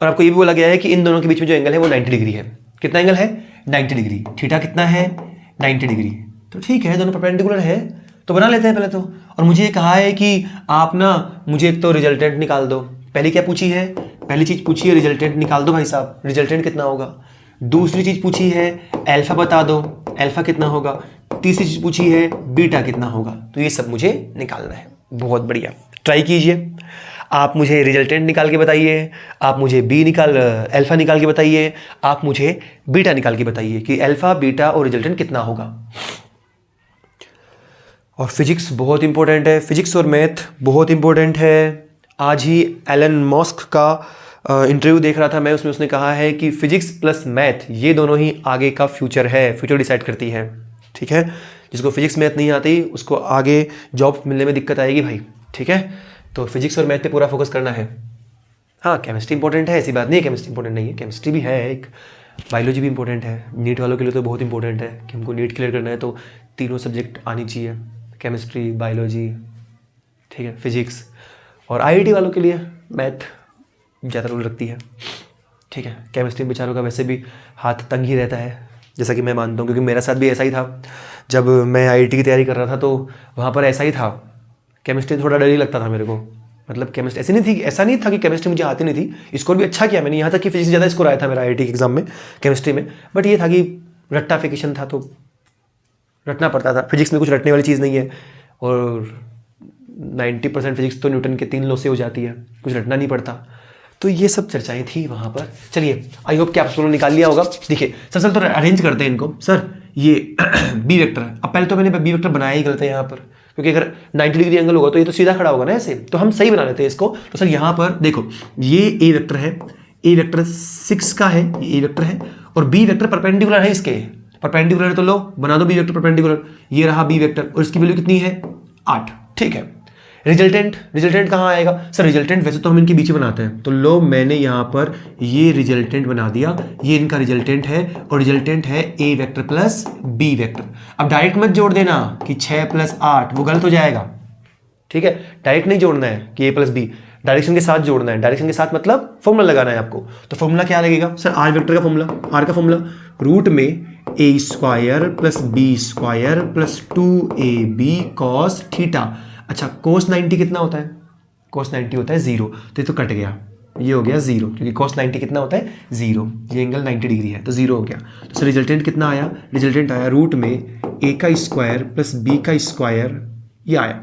और आपको ये भी बोला गया है कि इन दोनों के बीच में जो एंगल है वो 90 डिग्री है। कितना एंगल है, 90 डिग्री। थीटा कितना है, 90 डिग्री। तो ठीक है, दोनों परपेंडिकुलर है तो बना लेते हैं पहले तो। और मुझे ये कहा है कि आप ना मुझे एक तो रिजल्टेंट निकाल दो। पहले क्या पूछी है, पहली चीज पूछी है रिजल्टेंट निकाल दो भाई साहब, रिजल्टेंट कितना होगा। दूसरी चीज पूछी है अल्फा बता दो, अल्फा कितना होगा। तीसरी चीज पूछी है बीटा कितना होगा। तो ये सब मुझे निकालना है। बहुत बढ़िया, ट्राई कीजिए। आप मुझे रिजल्टेंट निकाल के बताइए, आप मुझे अल्फा निकाल के बताइए, आप मुझे बीटा निकाल के बताइए कि अल्फा बीटा और रिजल्टेंट कितना होगा। और फिजिक्स बहुत इंपॉर्टेंट है, फिजिक्स और मैथ बहुत इंपॉर्टेंट है। आज ही एलन मॉस्क का इंटरव्यू देख रहा था मैं, उसमें उसने कहा है कि फिजिक्स प्लस मैथ ये दोनों ही आगे का फ्यूचर है, फ्यूचर डिसाइड करती है, ठीक है। जिसको फिजिक्स मैथ नहीं आती उसको आगे जॉब मिलने में दिक्कत आएगी भाई, ठीक है। तो फिजिक्स और मैथ पे पूरा फोकस करना है। हाँ, केमिस्ट्री इंपॉर्टेंट है, ऐसी बात नहीं है केमिस्ट्री इंपॉर्टेंट नहीं है, केमिस्ट्री भी है एक, बायोलॉजी भी इंपॉर्टेंट है। नीट वालों के लिए तो बहुत इंपॉर्टेंट है कि हमको नीट क्लियर करना है तो तीनों सब्जेक्ट आनी चाहिए, केमिस्ट्री, बायोलॉजी, ठीक है, फिजिक्स। और आईआईटी वालों के लिए मैथ ज़्यादा रोल रखती है, ठीक है। केमिस्ट्री बेचारों का वैसे भी हाथ तंग ही रहता है, जैसा कि मैं मानता हूँ, क्योंकि मेरे साथ भी ऐसा ही था। जब मैं आईआईटी की तैयारी कर रहा था तो वहाँ पर ऐसा ही था, केमिस्ट्री थोड़ा डर ही लगता था मेरे को। मतलब केमिस्ट्री ऐसा नहीं था कि केमिस्ट्री मुझे आती नहीं थी, स्कोर भी अच्छा किया मैंने, यहाँ तक कि फिजिक्स ज़्यादा स्कोर आया था मेरा आईआईटी के एग्जाम में केमिस्ट्री में। बट ये था कि रट्टाफिकेशन था तो रटना पड़ता था। फिजिक्स में कुछ रटने वाली चीज़ नहीं है, और 90% फिजिक्स तो न्यूटन के 3 लॉ से हो जाती है, कुछ रटना नहीं पड़ता। तो ये सब चर्चाएं थी वहाँ पर। चलिए, आई होप कि आप लोगों ने निकाल लिया होगा। देखिए सर तो अरेंज करते हैं इनको। सर ये बी वेक्टर है, अब पहले तो मैंने बी वेक्टर बनाया ही गलत है यहाँ पर, क्योंकि अगर 90 डिग्री एंगल होगा तो ये तो सीधा खड़ा होगा ना ऐसे, तो हम सही बना लेते हैं इसको। तो सर यहाँ पर देखो, ये ए वेक्टर है, ए वेक्टर 6 का है, ये ए वेक्टर है, और बी वेक्टर परपेंडिकुलर है इसके, परपेंडिकुलर है तो लो बना दो बी वेक्टर परपेंडिकुलर। ये रहा बी वेक्टर और इसकी वैल्यू कितनी है 8, ठीक है। रिजल्टेंट कहाँ आएगा सर, रिजल्टेंट वैसे तो हम इनके बीच में बनाते हैं, तो लो मैंने यहाँ पर ये रिजल्टेंट बना दिया, ये इनका रिजल्टेंट है और रिजल्टेंट है ए वेक्टर प्लस बी वेक्टर। अब डायरेक्ट मत जोड़ देना कि 6 + 8, वो गलत हो जाएगा, ठीक है। डायरेक्ट नहीं जोड़ना है कि ए प्लस बी, डायरेक्शन के साथ जोड़ना है। डायरेक्शन के साथ मतलब फॉर्मूला लगाना है आपको। तो फॉर्मूला क्या लगेगा सर, आर वेक्टर का फॉर्मूला, आर का फॉर्मूला रूट में a² + b² + 2ab cos theta. अच्छा, cos 90 कितना होता है, cos 90 होता है 0, तो ये तो कट गया, ये हो गया 0, क्योंकि cos 90 कितना होता है 0, ये एंगल 90 डिग्री है तो 0 हो गया। तो सर रिजल्टेंट कितना आया, रिजल्टेंट आया रूट में a² + b² ये आया।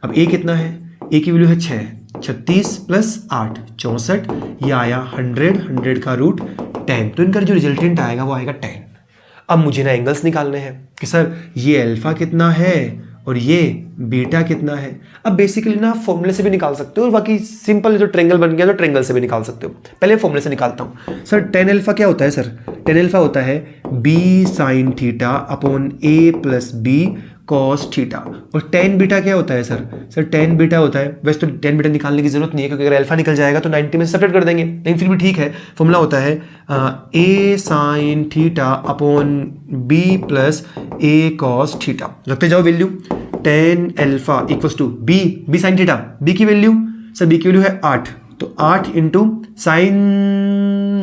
अब a कितना है ए की वैल्यू है 6, 36 प्लस 8 64, ये आया 100 का रूट 10, तो इनका जो रिजल्टेंट आएगा वो आएगा 10। अब मुझे ना एंगल्स निकालने हैं कि सर ये अल्फा कितना है और ये बीटा कितना है। अब बेसिकली ना फॉर्मूले से भी निकाल सकते हो और बाकी सिंपल जो ट्रेंगल बन गया तो ट्रेंगल से भी निकाल सकते हो। पहले फॉर्मूले से निकालता हूँ। सर टेन अल्फा क्या होता है सर? टेन अल्फा होता है B sine theta upon A plus B cos theta. और टेन बीटा क्या होता है सर? सर टेन बीटा होता है, वैसे तो टेन बीटा निकालने की जरूरत नहीं है क्योंकि अगर अल्फा निकल जाएगा तो 90 में सेपरेट कर देंगे, लेकिन फिर भी ठीक है। फॉर्मूला होता है A sine theta upon B plus A cos theta. रखते जाओ value, tan alpha equals to B sine theta, B की वैल्यू सर बी की वैल्यू है 8, तो 8 इंटू साइन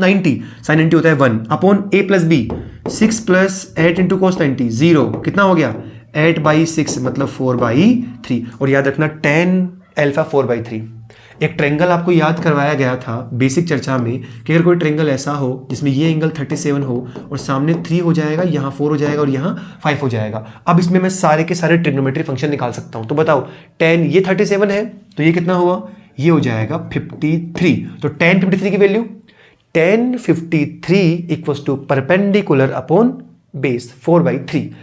90, साइन 90 होता है 1 अपॉन ए प्लस बी 6 प्लस 8 इंटू कॉस 90 0, कितना हो गया 8/6 मतलब 4/3। और याद रखना टेन अल्फा 4/3। एक ट्रेंगल आपको याद करवाया गया था बेसिक चर्चा में कि अगर कोई ट्रेंगल ऐसा हो जिसमें ये एंगल 37 हो और सामने 3 हो जाएगा, यहाँ 4 हो जाएगा और यहाँ 5 हो जाएगा। अब इसमें मैं सारे के सारे ट्रिग्नोमेट्री फंक्शन निकाल सकता हूँ। तो बताओ टेन, ये 37 है तो ये कितना हुआ, ये हो जाएगा 53। तो टेन 53 की value tan 53 equals to perpendicular upon base 4/3।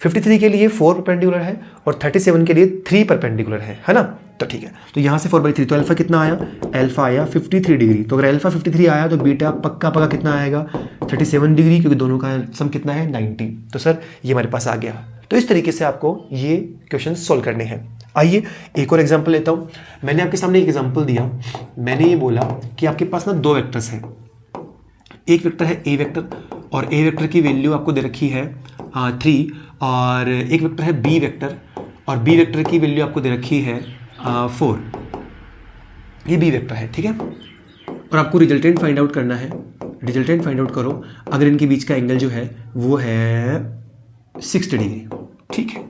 53 के लिए 4 परपेंडिकुलर है और 37 के लिए 3 परपेंडिकुलर है ना। तो ठीक है, तो यहाँ से 4/3, तो अल्फा कितना आया? अल्फा आया 53 डिग्री। तो अगर अल्फा 53 आया तो बीटा पक्का पक्का कितना आएगा? 37 डिग्री, क्योंकि दोनों का सम कितना है 90। तो सर ये हमारे पास आ गया। तो इस तरीके से आपको ये क्वेश्चन सोल्व करने हैं। आइए एक और एग्जाम्पल लेता हूँ। मैंने आपके सामने एक एग्जाम्पल दिया, मैंने ये बोला कि आपके पास ना 2 वेक्टर्स हैं। एक वेक्टर है ए वेक्टर और ए वेक्टर की वैल्यू आपको दे रखी है 3, और एक वेक्टर है बी वेक्टर और बी वेक्टर की वैल्यू आपको दे रखी है 4। ये बी वेक्टर है, ठीक है। और आपको रिजल्टेंट फाइंड आउट करना है। रिजल्टेंट फाइंड आउट करो अगर इनके बीच का एंगल जो है वो है 60 डिग्री, ठीक है।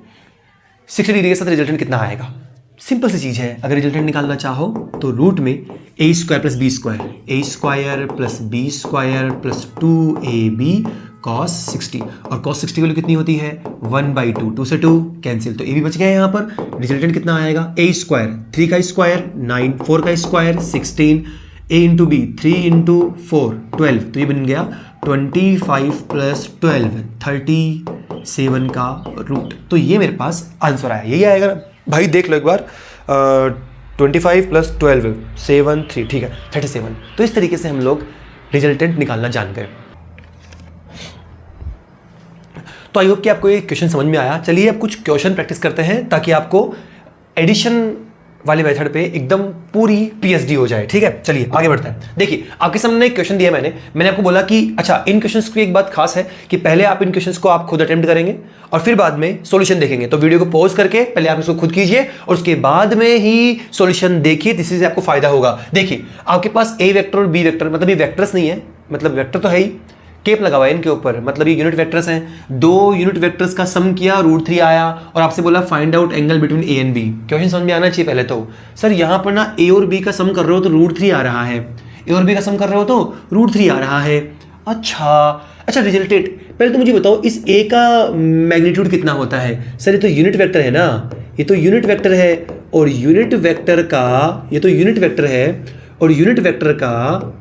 60 डिग्री के साथ रिजल्टेंट कितना आएगा? सिंपल सी चीज़ है, अगर रिजल्टेंट निकालना चाहो तो रूट में A square plus B square, A square plus B square plus 2ab cos 60, और cos 60 की वैल्यू कितनी होती है 1/2, 2 से 2 कैंसिल, तो ए भी बच गया यहाँ पर। रिजल्टेंट कितना आएगा? ए स्क्वायर 3 का स्क्वायर 9, 4 का स्क्वायर 16, ए इंटू बी 3 इंटू 4 12, तो ये बन गया 25 प्लस 12 37 का रूट। तो ये मेरे पास आंसर आया, यही आएगा भाई, देख लो एक बार 25 प्लस 12 7 3, ठीक है 37। तो इस तरीके से हम लोग रिजल्टेंट निकालना जान गए। तो आई होप कि आपको ये क्वेश्चन समझ में आया। चलिए अब कुछ क्वेश्चन प्रैक्टिस करते हैं ताकि आपको एडिशन वाले मेथड पे एकदम पूरी पीएचडी हो जाए, ठीक है। चलिए आगे बढ़ते हैं। देखिए आपके सामने एक क्वेश्चन दिया मैंने आपको बोला कि अच्छा इन क्वेश्चंस की एक बात खास है कि पहले आप इन क्वेश्चंस को आप खुद अटेम्प्ट करेंगे और फिर बाद में सॉल्यूशन देखेंगे। तो वीडियो को पॉज करके पहले आप इसको खुद कीजिए और उसके बाद में ही सॉल्यूशन देखिए, जिससे आपको फायदा होगा। देखिए आपके पास ए वेक्टर और बी वेक्टर, मतलब ये वेक्टर्स नहीं है, मतलब वेक्टर तो है ही, केप लगा हुआ है इनके ऊपर, मतलब ये यूनिट वेक्टर्स हैं। 2 यूनिट वेक्टर्स का सम किया √3 आया और आपसे बोला find out angle between A and B. Question समझ में आना चाहिए पहले तो। सर यहाँ पर ना ए और बी का सम कर रहे हो तो √3 आ रहा है, ए और बी का सम कर रहे हो तो √3 आ रहा है। अच्छा रिजल्टेंट, पहले तो मुझे बताओ इस ए का मैग्नीट्यूड कितना होता है? सर ये तो यूनिट वेक्टर है ना, ये तो यूनिट वेक्टर है और यूनिट वेक्टर का, ये तो यूनिट वेक्टर है और यूनिट वेक्टर का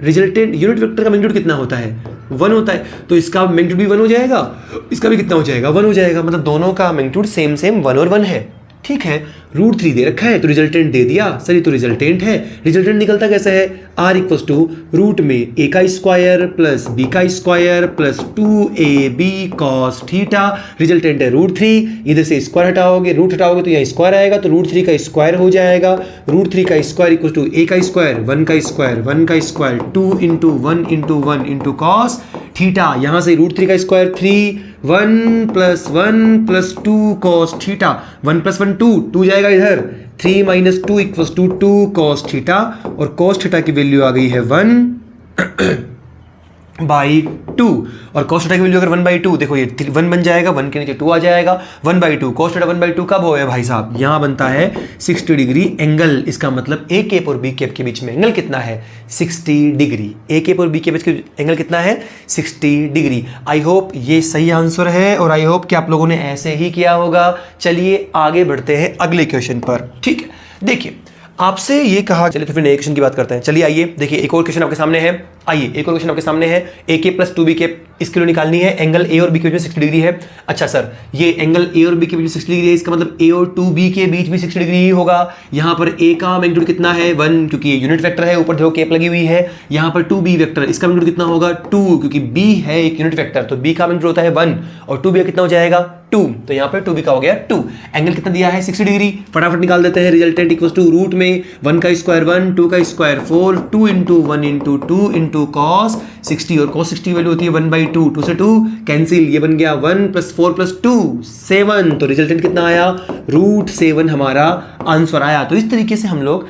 रिजल्टेंट, यूनिट वेक्टर का मैग्नीट्यूड कितना होता है 1 होता है, तो इसका मैग्नीट्यूड भी 1 हो जाएगा, इसका भी कितना हो जाएगा 1 हो जाएगा, मतलब दोनों का मैग्नीट्यूड सेम 1 और 1 है, ठीक है। √3 दे रखा है तो रिजल्टेंट दे दिया। सर ये तो रिजल्टेंट है, रिजल्टेंट निकलता कैसे है? R इक्वल्स टू रूट में a का स्क्वायर प्लस b का square plus 2ab cos theta. Resultant है √3, इधर से स्क्वायर हटाओगे, रूट हटाओगे तो यहाँ स्क्वायर आएगा, तो √3 का स्क्वायर हो जाएगा। √3 का स्क्वायर इक्वल्स टू a का स्क्वायर 1 का स्क्वायर 1 का square 2 into 1 into 1 into cos theta. यहाँ से √3 का square 3, 1 plus 1 plus 2 cos theta, 1 plus 1 2 जाएगा इधर, 3 minus 2 equals to 2 cos theta, और cos थीटा की वैल्यू आ गई है 1/2, और cos थीटा की वैल्यू अगर 1/2, देखो ये 1 बन जाएगा, 1 के नीचे 2 आ जाएगा, 1/2 cos थीटा 1/2 कब होगा भाई साहब? यहाँ बनता है 60 डिग्री एंगल। इसका मतलब ए केप और बी केप के बीच में एंगल कितना है 60 डिग्री। ए केप और बी के बीच के एंगल कितना है 60 डिग्री। आई होप ये सही आंसर है और आई होप कि आप लोगों ने ऐसे ही किया होगा। चलिए आगे बढ़ते हैं अगले क्वेश्चन पर, ठीक है। देखिए आपसे ये कहा, चलिए तो फिर नए क्वेश्चन की बात करते हैं। चलिए आइए देखिए एक और क्वेश्चन आपके सामने है। आइए एक और क्वेश्चन आपके सामने है। ए के प्लस 2 बी के इसके लिए निकालनी है। एंगल ए और बी के बीच में 60 डिग्री है। अच्छा सर ये एंगल ए और बी के बीच में 60 डिग्री है, इसका मतलब ए और 2b के बीच भी 60 डिग्री ही होगा। यहाँ पर ए का मैग्नीट्यूड कितना है 1, क्योंकि ये यूनिट वेक्टर है, ऊपर देखो कैप लगी हुई है। यहाँ पर 2b वेक्टर, इसका मैग्नीट्यूड कितना होगा 2, क्योंकि b है एक यूनिट वेक्टर, तो b का मैग्नीट्यूड होता है 1 और 2b कितना हो जाएगा 2, तो यहाँ पर 2b का हो गया 2। एंगल कितना दिया है 60 डिग्री, फटाफट निकाल देते हैं। रिजल्टेंट इक्वल टू रूट में 1 का स्क्वायर 1, 2 का square 4, 2 into 1 into 2 into cos 60, और cos 60 वैल्यू होती है 1/2, 2 से 2 कैंसिल, ये बन गया 1 + 4 + 2 7, तो रिजल्टेंट कितना आया √7 हमारा आंसर आया। तो इस तरीके से हम लोग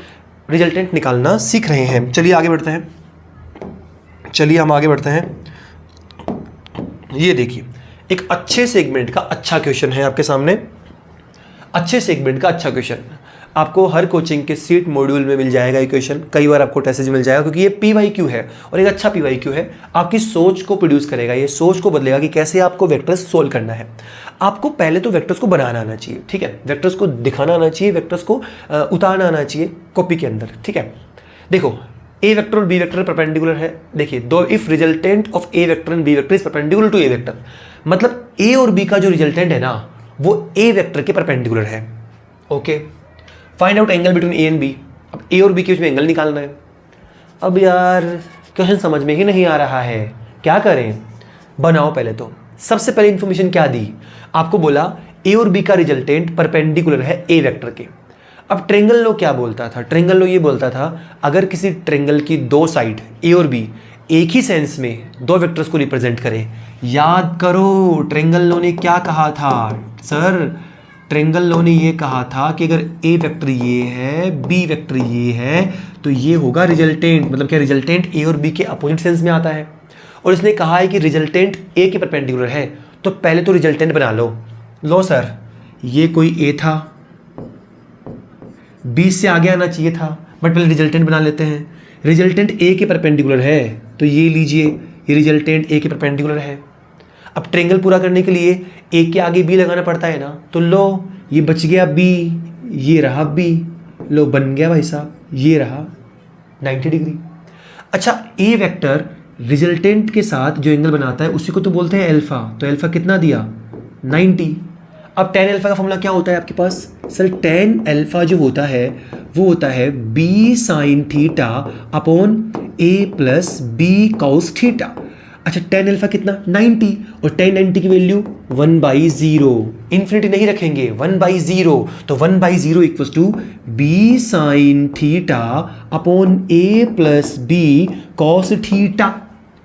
रिजल्टेंट निकालना सीख रहे हैं। चलिए आगे बढ़ते हैं, चलिए हम आगे बढ़ते हैं। ये देखिए एक अच्छे सेगमेंट का अच्छा क्वेश्चन है आपके सामने। अच्छे सेगमेंट का अच्छा क्वेश्चन आपको हर कोचिंग के सीट मॉड्यूल में मिल जाएगा। ये क्वेश्चन कई बार आपको टेस्ट में मिल जाएगा, क्योंकि ये PYQ है और एक अच्छा PYQ है। आपकी सोच को प्रोड्यूस करेगा, ये सोच को बदलेगा कि कैसे आपको वेक्टर्स सोल्व करना है। आपको पहले तो वेक्टर्स को बनाना आना चाहिए, ठीक है, वेक्टर्स को दिखाना आना चाहिए, वेक्टर्स को उतारना आना चाहिए कॉपी के अंदर, ठीक है। देखो ए वेक्टर और बी वेक्टर परपेंडिकुलर है। देखिए दो, if resultant of A vector and B vector is perpendicular to A vector, मतलब ए और बी का जो रिजल्टेंट है ना वो ए वेक्टर के परपेंडिकुलर है। Okay, find out angle between A and B. अब ए और बी के बीच में एंगल निकालना है। अब यार क्वेश्चन समझ में ही नहीं आ रहा है, क्या करें? बनाओ पहले तो। सबसे पहले इंफॉर्मेशन क्या दी आपको, बोला ए और बी का रिजल्टेंट परपेंडिकुलर है ए वेक्टर के। अब ट्रेंगल लॉ क्या बोलता था? ट्रेंगल लॉ ये बोलता था अगर किसी ट्रेंगल की दो साइड ए और बी एक ही सेंस में दो वेक्टर्स को रिप्रेजेंट करें, याद करो ट्रेंगल लॉ ने क्या कहा था सर? ट्रेंगल लॉ ने ये कहा था कि अगर ए वेक्टर ये है, बी वेक्टर ये है, तो ये होगा रिजल्टेंट। मतलब क्या, रिजल्टेंट ए और बी के अपोजिट सेंस में आता है। और इसने कहा है कि रिजल्टेंट ए के परपेंडिकुलर है, तो पहले तो रिजल्टेंट बना लो। लो सर, ये कोई ए था, बी से आगे आना चाहिए था, बट पहले रिजल्टेंट बना लेते हैं। रिजल्टेंट ए के परपेंडिकुलर है, तो ये लीजिए, ये रिजल्टेंट ए के परपेंडिकुलर है। अब ट्रेंगल पूरा करने के लिए ए के आगे बी लगाना पड़ता है ना, तो लो ये बच गया बी, ये रहा बी, लो बन गया भाई साहब, ये रहा 90 डिग्री। अच्छा, ए वेक्टर रिजल्टेंट के साथ जो एंगल बनाता है उसी को तो बोलते हैं अल्फा, तो अल्फा कितना दिया 90। अब tan अल्फा का फॉर्मूला क्या होता है आपके पास? सर tan अल्फा जो होता है वो होता है b sin theta upon a plus b cos theta. अच्छा, tan अल्फा कितना 90, और tan 90 की वैल्यू 1/0, इन्फिनिटी नहीं रखेंगे, 1/0, तो 1/0 equals to b sin theta upon a plus b cos theta,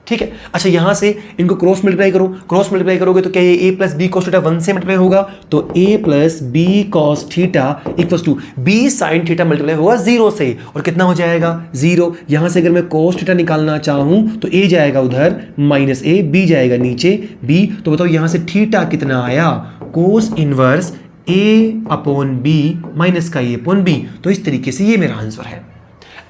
ठीक है। अच्छा, यहां से इनको क्रॉस मल्टीप्लाई करो, क्रॉस मल्टीप्लाई करोगे तो क्या ये a plus B cos theta 1 से मल्टीप्लाई होगा, तो a plus B cos theta equals to b sine theta multiply होगा 0 से, और कितना हो जाएगा 0। यहां से अगर मैं कॉस थीटा निकालना चाहूं तो a जाएगा उधर -a, b जाएगा नीचे b, तो बताओ यहां से थीटा कितना आया, cos inverse a upon b minus का a अपॉन b। तो इस तरीके से ये मेरा आंसर है।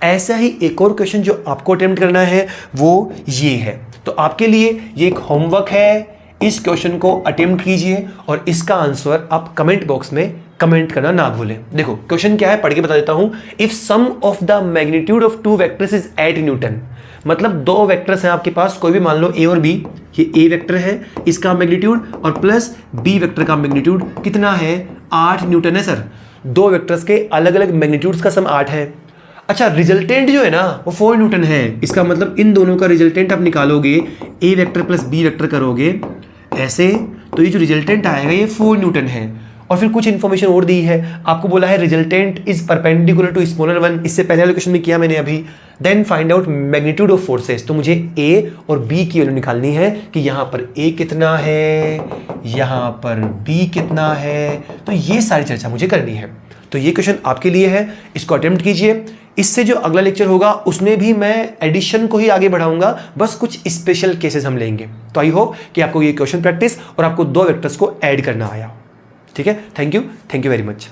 ऐसा ही एक और क्वेश्चन जो आपको अटेम्प्ट करना है वो ये है, तो आपके लिए ये एक होमवर्क है। इस क्वेश्चन को अटेम्प्ट कीजिए और इसका आंसर आप कमेंट बॉक्स में कमेंट करना ना भूलें। देखो क्वेश्चन क्या है, पढ़ के बता देता हूं। If sum of the magnitude of two vectors is 8 newton, मतलब दो वेक्टर्स हैं आपके पास, कोई भी मान लो ए और बी, ये ए वेक्टर है, इसका मैग्नीट्यूड और प्लस बी वेक्टर का मैग्नीट्यूड कितना है 8 न्यूटन है। सर दो वेक्टर्स के अलग अलग मैग्नीट्यूड्स का सम 8 है। अच्छा, रिजल्टेंट जो है ना वो 4 न्यूटन है, इसका मतलब इन दोनों का रिजल्टेंट आप निकालोगे, ए वेक्टर प्लस बी वेक्टर करोगे ऐसे, तो ये जो रिजल्टेंट आएगा ये 4 न्यूटन है। और फिर कुछ इन्फॉर्मेशन और दी है, आपको बोला है resultant is perpendicular to smaller one, इससे पहले वाले क्वेश्चन में किया मैंने अभी। Then find out magnitude of forces, तो मुझे ए और बी की वैल्यू निकालनी है कि यहाँ पर ए कितना है, यहाँ पर बी कितना है, तो ये सारी चर्चा मुझे करनी है। तो ये क्वेश्चन आपके लिए है, इसको अटेम्प्ट कीजिए। इससे जो अगला लेक्चर होगा उसमें भी मैं एडिशन को ही आगे बढ़ाऊंगा, बस कुछ स्पेशल केसेस हम लेंगे। तो आई होप कि आपको ये क्वेश्चन प्रैक्टिस और आपको दो वेक्टर्स को ऐड करना आया। ठीक है, थैंक यू वेरी मच।